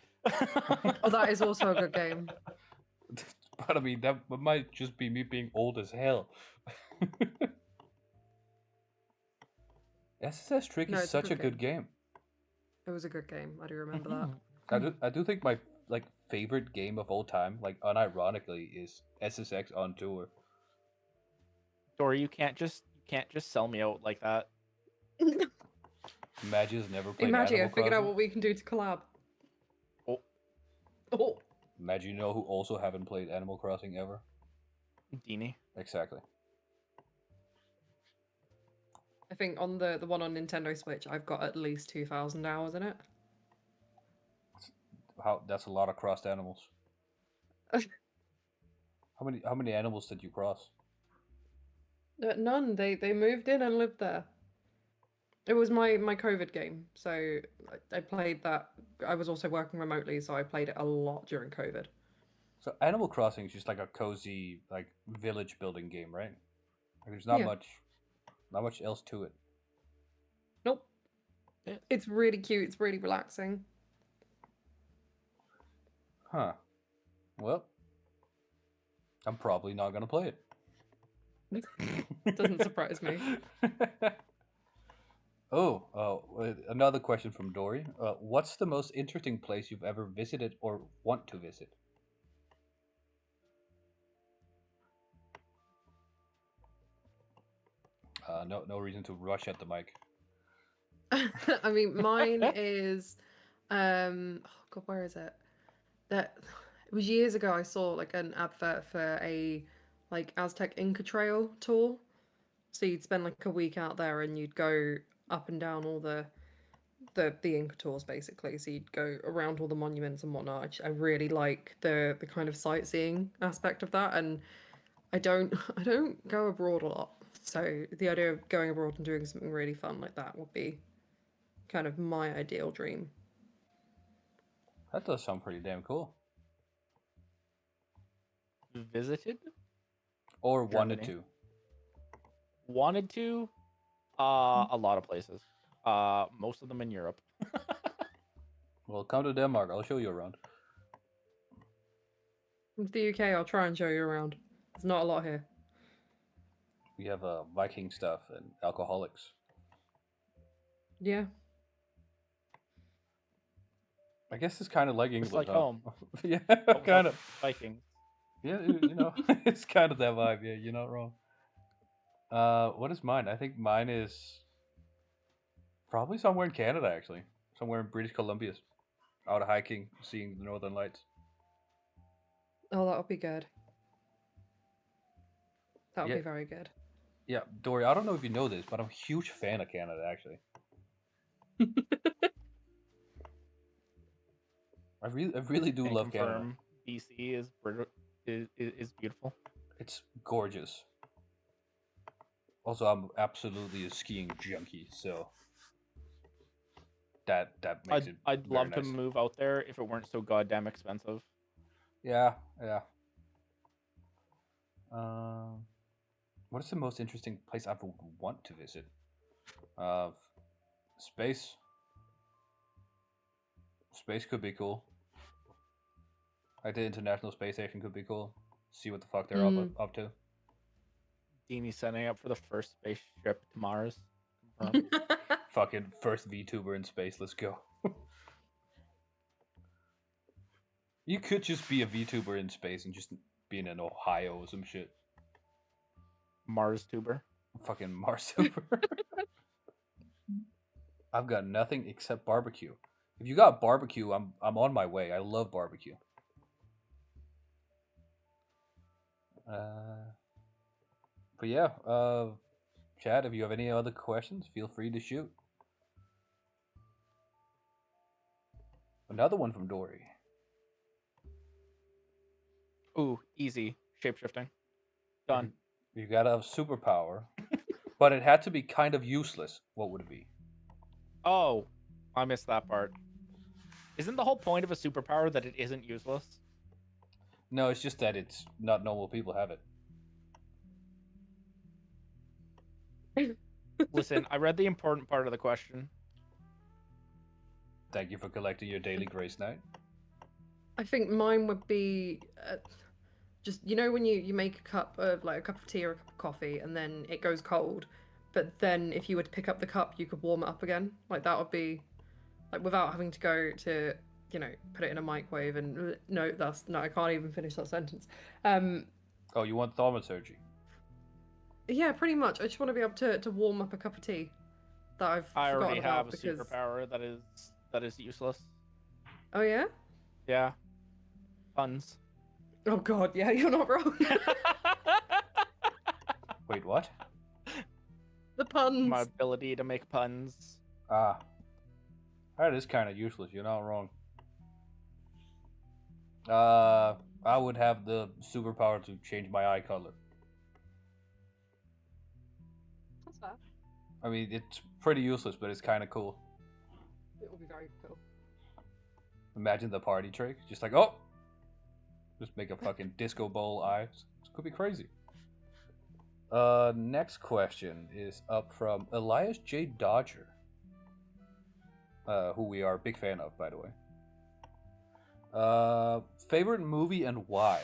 Oh, that is also a good game. But I mean, that might just be me being old as hell. SSX Tricky No, is it's a such a good good game. It was a good game. I do remember Mhm. I do think my like favorite game of all time, like unironically, is SSX on tour. Dory, you can't just sell me out like that. that. Madge has never played Imagine I Animal figured out Crossing. what we can do to collab. Oh, Oh, Madge, you know who also haven't played Animal Crossing ever? Deanie. Exactly. I think on the one on Nintendo Switch, I've got at least 2,000 hours in it. That's a lot of crossed animals. How many animals did you cross? None. They moved in and lived there. It was my COVID game, so I played that. I was also working remotely, so I played it a lot during COVID. So Animal Crossing is just like a cozy like village building game, right? Like there's Yeah. not much else to it. Nope. Yeah. It's really cute. It's really relaxing. Huh. Well, I'm probably not gonna play it. Doesn't surprise me. Another question from Dory. What's the most interesting place you've ever visited or want to visit? No reason to rush at the mic. I mean, mine is, oh God, where is it? That it was years ago. I saw like an advert for a like Aztec Inca Trail tour. So you'd spend like a week out there and you'd go up and down all the Inca tours basically. So you'd go around all the monuments and whatnot. I really like the kind of sightseeing aspect of that, and I don't I don't go abroad a lot. So the idea of going abroad and doing something really fun like that would be kind of my ideal dream. That does sound pretty damn cool. Visited? Or wanted Germany. to. Wanted to? A lot of places. Most of them in Europe. Well, come to Denmark. I'll show you around. Come to the UK, I'll try and show you around. There's not a lot here. We have Viking stuff and alcoholics. Yeah. I guess it's kind of like England. Just like huh? home. Yeah, Oh, kind of. Vikings. Yeah, you know, it's kind of that vibe. Yeah, you're not wrong. What is mine? I think mine is probably somewhere in Canada, actually. Somewhere in British Columbia. Out hiking, seeing the Northern Lights. Oh, that would be good. That would Yeah. be very good. Yeah, Dory, I don't know if you know this, but I'm a huge fan of Canada, actually. I really do Can love Canada. confirm BC is beautiful. It's gorgeous. Also, I'm absolutely a skiing junkie, so that makes it. I'd very love to nice. move out there if it weren't so goddamn expensive. Yeah. What is the most interesting place I would want to visit? Space. Space could be cool. Like the International Space Station could be cool. See what the fuck they're up to. Deanie setting up for the first spaceship to Mars. Confirmed. Fucking first VTuber in space. Let's go. You could just be a VTuber in space and just be in Ohio or some shit. Mars tuber. Fucking Mars Super. I've got nothing except barbecue. If you got barbecue, I'm on my way. I love barbecue. But yeah, Chad, if you have any other questions, feel free to shoot. Another one from Dory. Ooh, easy. Shapeshifting. Done. You got a superpower, but it had to be kind of useless. What would it be? Oh, I missed that part. Isn't the whole point of a superpower that it isn't useless? No, it's just that it's not normal people have it. Listen, I read the important part of the question. Thank you for collecting your daily Grace Knight. I think mine would be just when you make a cup of a cup of tea or a cup of coffee and then it goes cold, but then if you were to pick up the cup, you could warm it up again. Like that would be without having to go to put it in a microwave and no, I can't even finish that sentence. Oh, you want thaumaturgy? Yeah, pretty much. I just want to be able to warm up a cup of tea that I've I forgotten already have about a because... superpower that is useless. Oh yeah? Yeah. Puns. Oh god, yeah, you're not wrong. Wait, what? The puns. My ability to make puns. Ah. That is kind of useless. You're not wrong. I would have the superpower to change my eye color. That's fair. I mean, it's pretty useless, but it's kind of cool. It will be very cool. Imagine the party trick. Just like, oh! Just make a fucking disco ball eyes. This could be crazy. Next question is up from Elias J. Dodger. Who we are a big fan of, by the way. Favorite movie and why?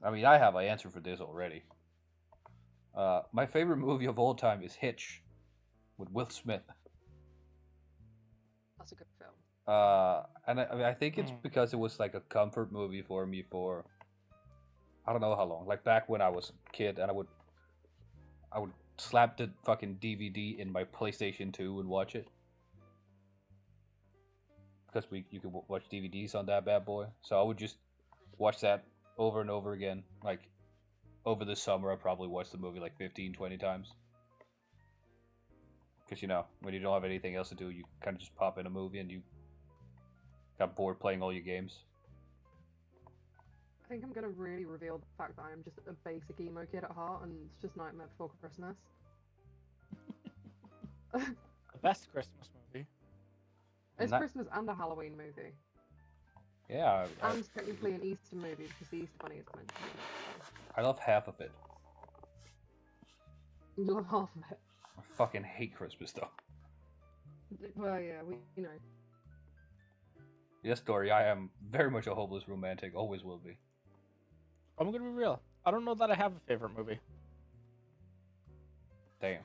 I mean, I have an answer for this already. My favorite movie of all time is Hitch, with Will Smith. That's a good film. And I think it's because it was like a comfort movie for me for I don't know how long. Like back when I was a kid, and I would slap the fucking DVD in my PlayStation 2 and watch it. Because you could watch DVDs on that bad boy. So I would just watch that over and over again. Like, over the summer, I probably watched the movie like 15, 20 times. Because, when you don't have anything else to do, you kind of just pop in a movie and you got bored playing all your games. I think I'm going to really reveal the fact that I am just a basic emo kid at heart, and it's just Nightmare Before Christmas. The best Christmas movie. It's That- Christmas and a Halloween movie. Yeah, And technically an Easter movie, because the Easter Bunny is meant to be. I love half of it. You love half of it. I fucking hate Christmas though. Well, yeah, we know. Yes, Dory, I am very much a hopeless romantic. Always will be. I'm gonna be real. I don't know that I have a favorite movie. Damn.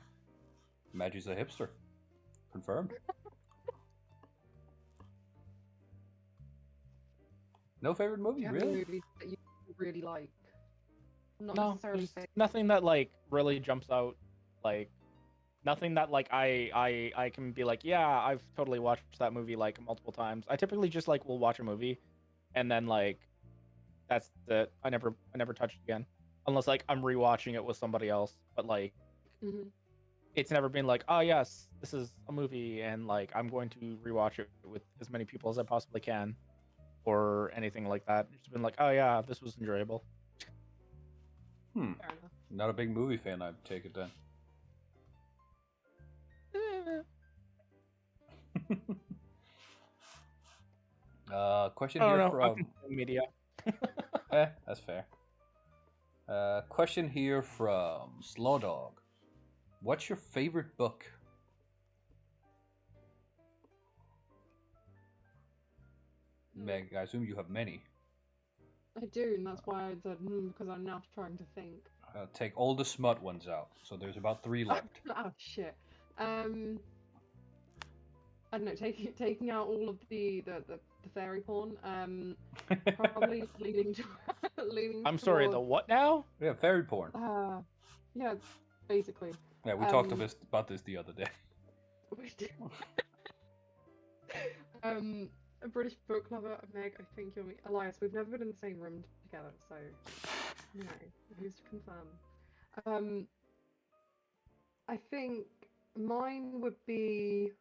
Magi's a hipster. Confirmed. No favorite Do movie, you have any really? movies that you really like? Not No, necessarily there's nothing that really jumps out. Nothing that I can be like, yeah, I've totally watched that movie multiple times. I typically just will watch a movie, and then that's it. I never touch it again, unless I'm rewatching it with somebody else. But Mhm. it's never been oh yes, this is a movie, and I'm going to rewatch it with as many people as I possibly can, or anything like that. It's been oh yeah, this was enjoyable. Fair enough. Not a big movie fan, I take it then. Question I don't here know. I'm from consuming media. that's fair. Question here from Slowdog. What's your favorite book? Meg, I assume you have many. I do, and that's why I said because I'm now trying to think. Take all the smut ones out. So there's about 3 left. Oh shit. I don't know. Taking out all of the the fairy porn. Probably leaning to leaning. I'm sorry, the towards, what now? Yeah, fairy porn. yeah, basically. Yeah, we talked Um, about this the other day. we did- a British book lover, Meg. I think you're Elias. We've never been in the same room together, so you know who's to confirm. I think mine would be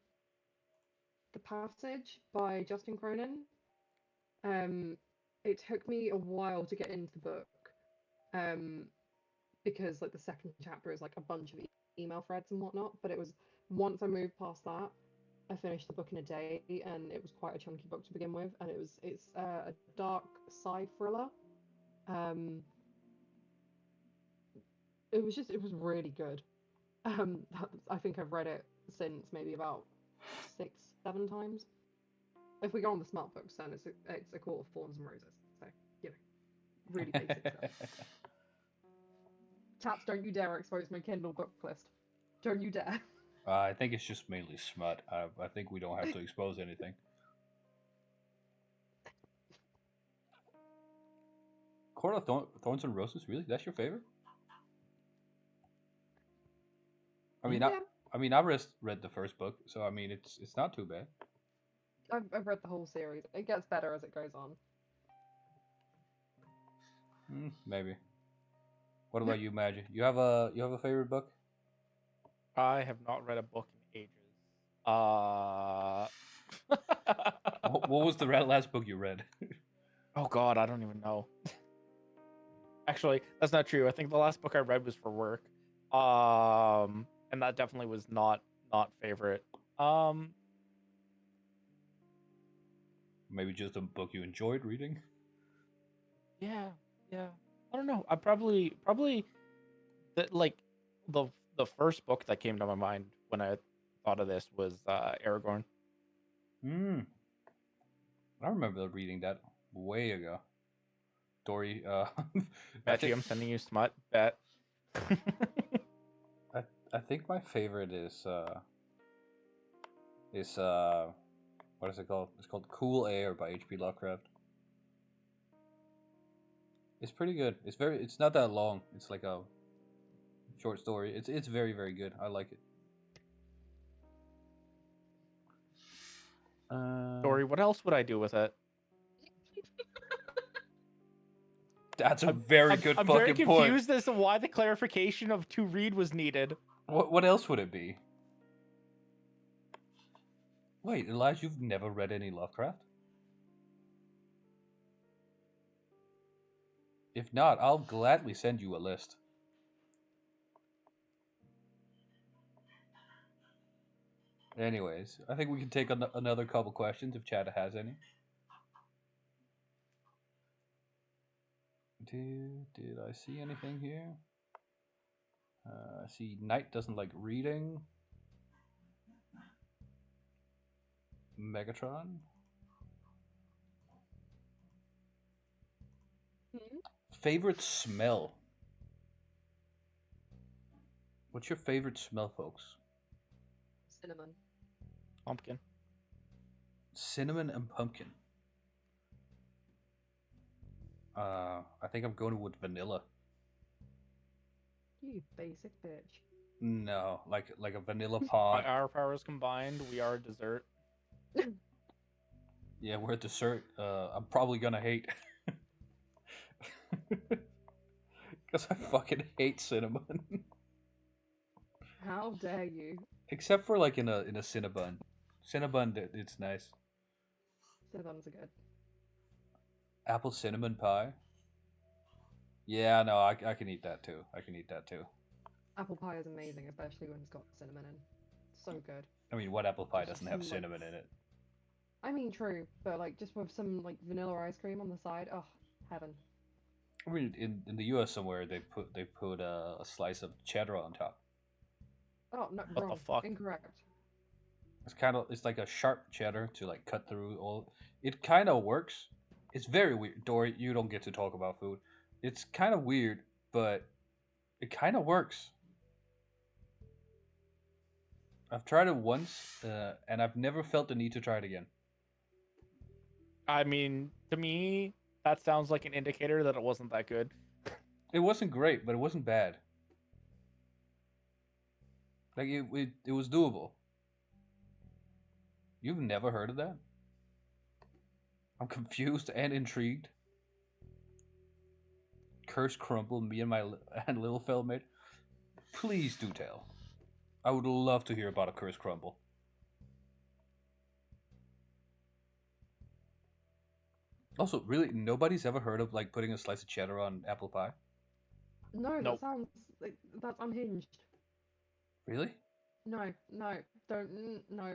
The Passage by Justin Cronin. It took me a while to get into the book, because like the second chapter is like a bunch of email threads and whatnot. But it was once I moved past that, I finished the book in a day, and it was quite a chunky book to begin with. And it's a dark sci thriller. Um, it was really good. I think I've read it since maybe about 6, 7 times. If we go on the smart books, then it's a Court of Thorns and Roses. So you know, really basic stuff. Chaps, don't you dare expose my Kindle book list. Don't you dare. I think it's just mainly smut. I think we don't have to expose anything. Court of Thorns and Roses, really? That's your favorite? I mean, Yeah. I mean, I've read the first book, so I mean, it's not too bad. I've read the whole series. It gets better as it goes on. Maybe. What about you, Magic? You have a favorite book? I have not read a book in ages. What was the last book you read? Oh God, I don't even know. Actually, that's not true. I think the last book I read was for work. And that definitely was not favorite. Maybe just a book you enjoyed reading? Yeah. I don't know. I probably the first book that came to my mind when I thought of this was Aragorn. I remember reading that way ago. Dory, Matchy, I'm sending you smut. Bet. I think my favorite is what is it called? It's called Cool Air by H.P. Lovecraft. It's pretty good. It's not that long. It's like a short story. It's very, very good. I like it. Dory, what else would I do with it? That's a very good I'm fucking very point. confused as to why the clarification of to read was needed. What else would it be? Wait, Elijah, you've never read any Lovecraft? If not, I'll gladly send you a list. Anyways, I think we can take another couple questions if Chad has any. Did I see anything here? I see Knight doesn't like reading. Megatron. Favorite smell? What's your favorite smell, folks? Cinnamon. Pumpkin. Cinnamon and pumpkin. I think I'm going with vanilla. You basic bitch. No, like a vanilla By pod. our powers combined, we are dessert. Yeah, we're a dessert. I'm probably gonna hate. Because I fucking hate cinnamon. How dare you? Except for like in a Cinnabon. Cinnabon, it's nice. Cinnamons are good. Apple cinnamon pie. Yeah, no, I can eat that too. I can eat that too. Apple pie is amazing, especially when it's got cinnamon in. So good. I mean, what apple pie Just doesn't have like- cinnamon in it? I mean, true, but like just with some like vanilla ice cream on the side. Oh, heaven. I mean, in the U.S. somewhere they put a slice of cheddar on top. Oh no, the wrong. fuck? Incorrect. It's like a sharp cheddar to like cut through all. It kind of works. It's very weird. Dory, you don't get to talk about food. It's kind of weird, but it kind of works. I've tried it once, and I've never felt the need to try it again. I mean, to me, that sounds like an indicator that it wasn't that good. It wasn't great, but it wasn't bad. Like it was doable. You've never heard of that? I'm confused and intrigued. Curse Crumble, me and my and Little Fell made. Please do tell. I would love to hear about a Curse Crumble. Also, really, nobody's ever heard of like putting a slice of cheddar on apple pie? No, that Nope. sounds like that's unhinged. Really? No, no, don't. No.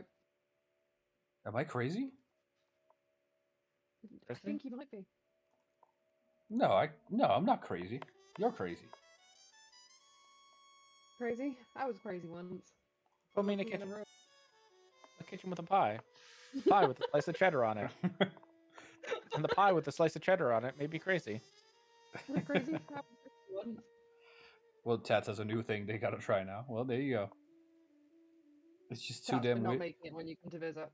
Am I crazy? I Kristen? think you might be. No, I'm not crazy. You're crazy. Crazy? I was crazy once. Put me in a Looking kitchen. room. A kitchen with a pie. Pie with a slice of cheddar on it. And the pie with a slice of cheddar on it made me crazy. Was it crazy? I was crazy once. Well, Tats has a new thing they gotta try now. Well, there you go. It's just too That's for damn not weird. making it when you come to visit.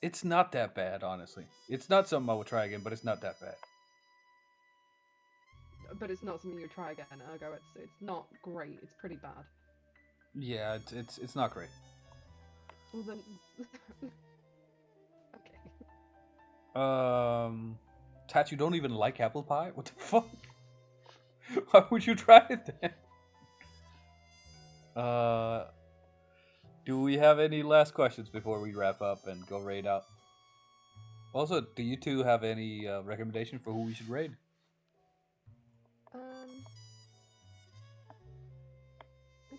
It's not that bad, honestly. It's not something I would try again, but it's not that bad. But it's not something you try again. Ergo, it's not great. It's pretty bad. Yeah, it's not great. Well then. Okay. Tats, you don't even like apple pie? What the fuck? Why would you try it then? Do we have any last questions before we wrap up and go raid out? Also, do you two have any recommendation for who we should raid?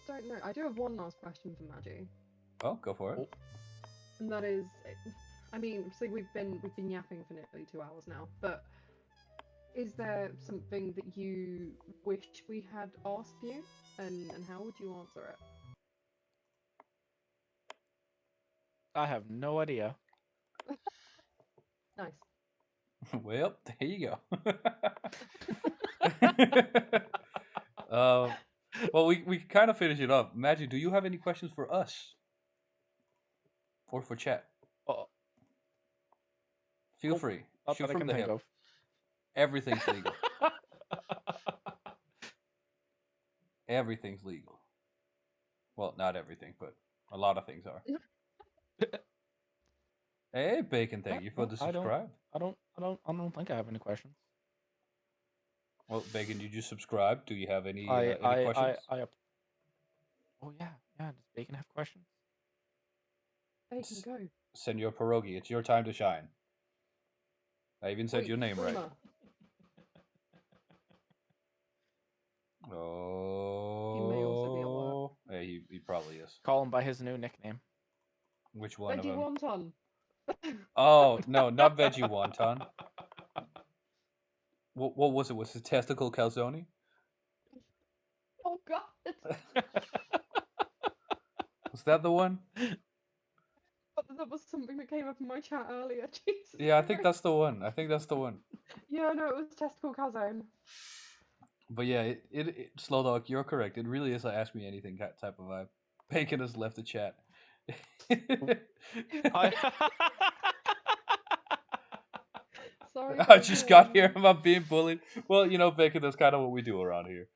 I don't know. I do have one last question for Maggie, Oh, go for it. Oh. and that is, I mean, so we've been yapping for nearly 2 hours now, but is there something that you wish we had asked you, and how would you answer it? I have no idea. Nice. Well, there you go. Well, we kind of finish it up. Maggie, do you have any questions for us? Or for chat? Oh, Feel Nope, free. not Shoot that I from can the think hip. of. Everything's legal. Everything's legal. Well, not everything, but a lot of things are. Hey, Bacon, thank Yeah, you for no, the I don't- subscribe. I don't think I have any questions. Well, Bacon, did you subscribe? Do you have any I questions? Oh yeah. Does Bacon have questions? Bacon, go. Senor Pierogi, it's your time to shine. I even said Wait, your name right. Boomer. Oh, may also be at work. Yeah, he probably is. Call him by his new nickname. Which one of Veggie them? wonton. Oh no, not veggie wonton. What was it? Was it testicle calzone? Oh god. Was that the one? That was something that came up in my chat earlier. Jesus. Yeah, I think Christ. that's the one. I think that's the one. Yeah, no, it was testicle calzone. But yeah, Slow Dog, you're correct. It really is a ask me anything type of vibe. Bacon has left the chat. Sorry. I just got Bacon. here. I'm being bullied. Well, you know, Bacon, that's kind of what we do around here.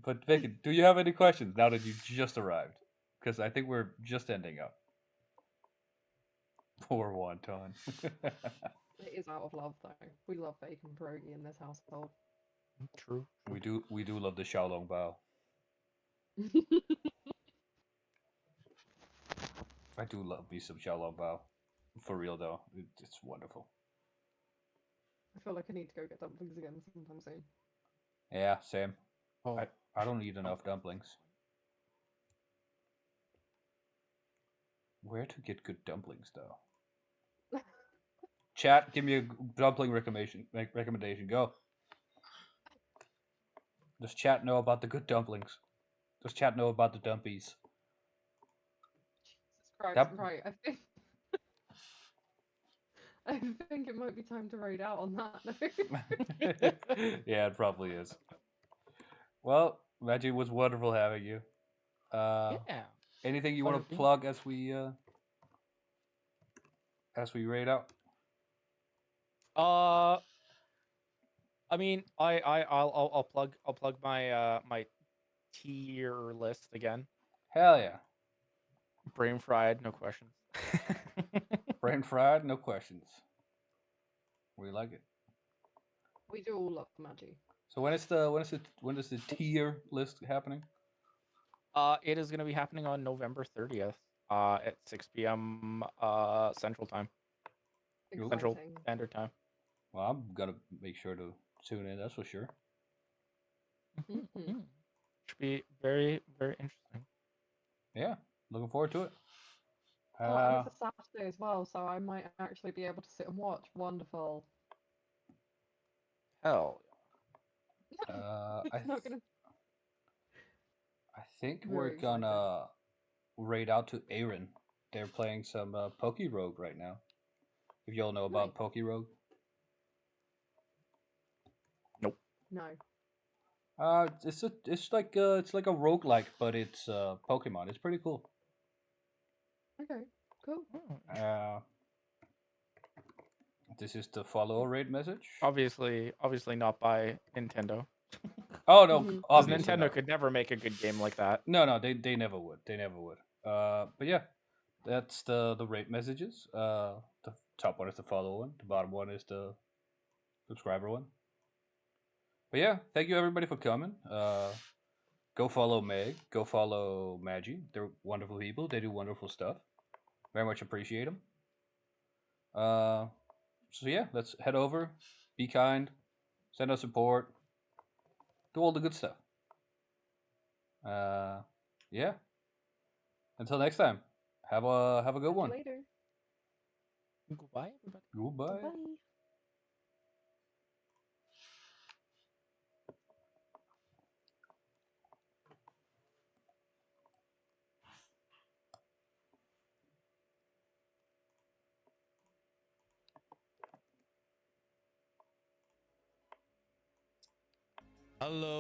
But Bacon, do you have any questions now that you just arrived? Because I think we're just ending up. Poor Wonton. It is out of love, though. We love bacon pierogi in this household. True. we do love the Xiaolong Bao. I do love me some Xiaolong Bao. For real though, it's wonderful. I feel like I need to go get dumplings again sometime soon. Yeah, same. Oh, I don't eat enough dumplings. Where to get good dumplings though? Chat, give me a dumpling recommendation. Go. Does chat know about the good dumplings? Does chat know about the dumpies? Jesus Christ, That- right, I think it might be time to raid out on that note. Yeah, it probably is. Well, Reggie, was wonderful having you. yeah. Anything you Pleasure want to being- plug as we as we raid out? I mean, I'll plug my my tier list again. Hell yeah. Brain fried, no questions. Brain fried, no questions. We like it. We do all love Magi. So when is the tier list happening? It is going to be happening on November 30th, at 6 p.m. Central Time, Central Exciting. Standard Time. Well, I'm gonna make sure to tune in. That's for sure. Mhm. Should be very, very interesting. Yeah, looking forward to it. Oh, and it's a Saturday as well, so I might actually be able to sit and watch. Wonderful. Hell, I It's not gonna. I think we're Very exciting. gonna raid out to Aaron. They're playing some Poke Rogue right now. If y'all know about Nice. Poke Rogue. No. It's like a roguelike, but it's Pokemon. It's pretty cool. Okay. Cool. yeah. This is the follow raid message. Obviously not by Nintendo. Oh no, Mhm. 'Cause 'Cause obviously Nintendo not. could never make a good game like that. No, they never would. They never would. But yeah, that's the rate messages. The top one is the follow one. The bottom one is the subscriber one. But yeah, thank you everybody for coming. Go follow Meg. Go follow Magi. They're wonderful people. They do wonderful stuff. Very much appreciate them. So yeah, let's head over. Be kind. Send us support. Do all the good stuff. Yeah. Until next time. Have a good Catch you one. later. Goodbye, everybody. Goodbye. Bye. Hello.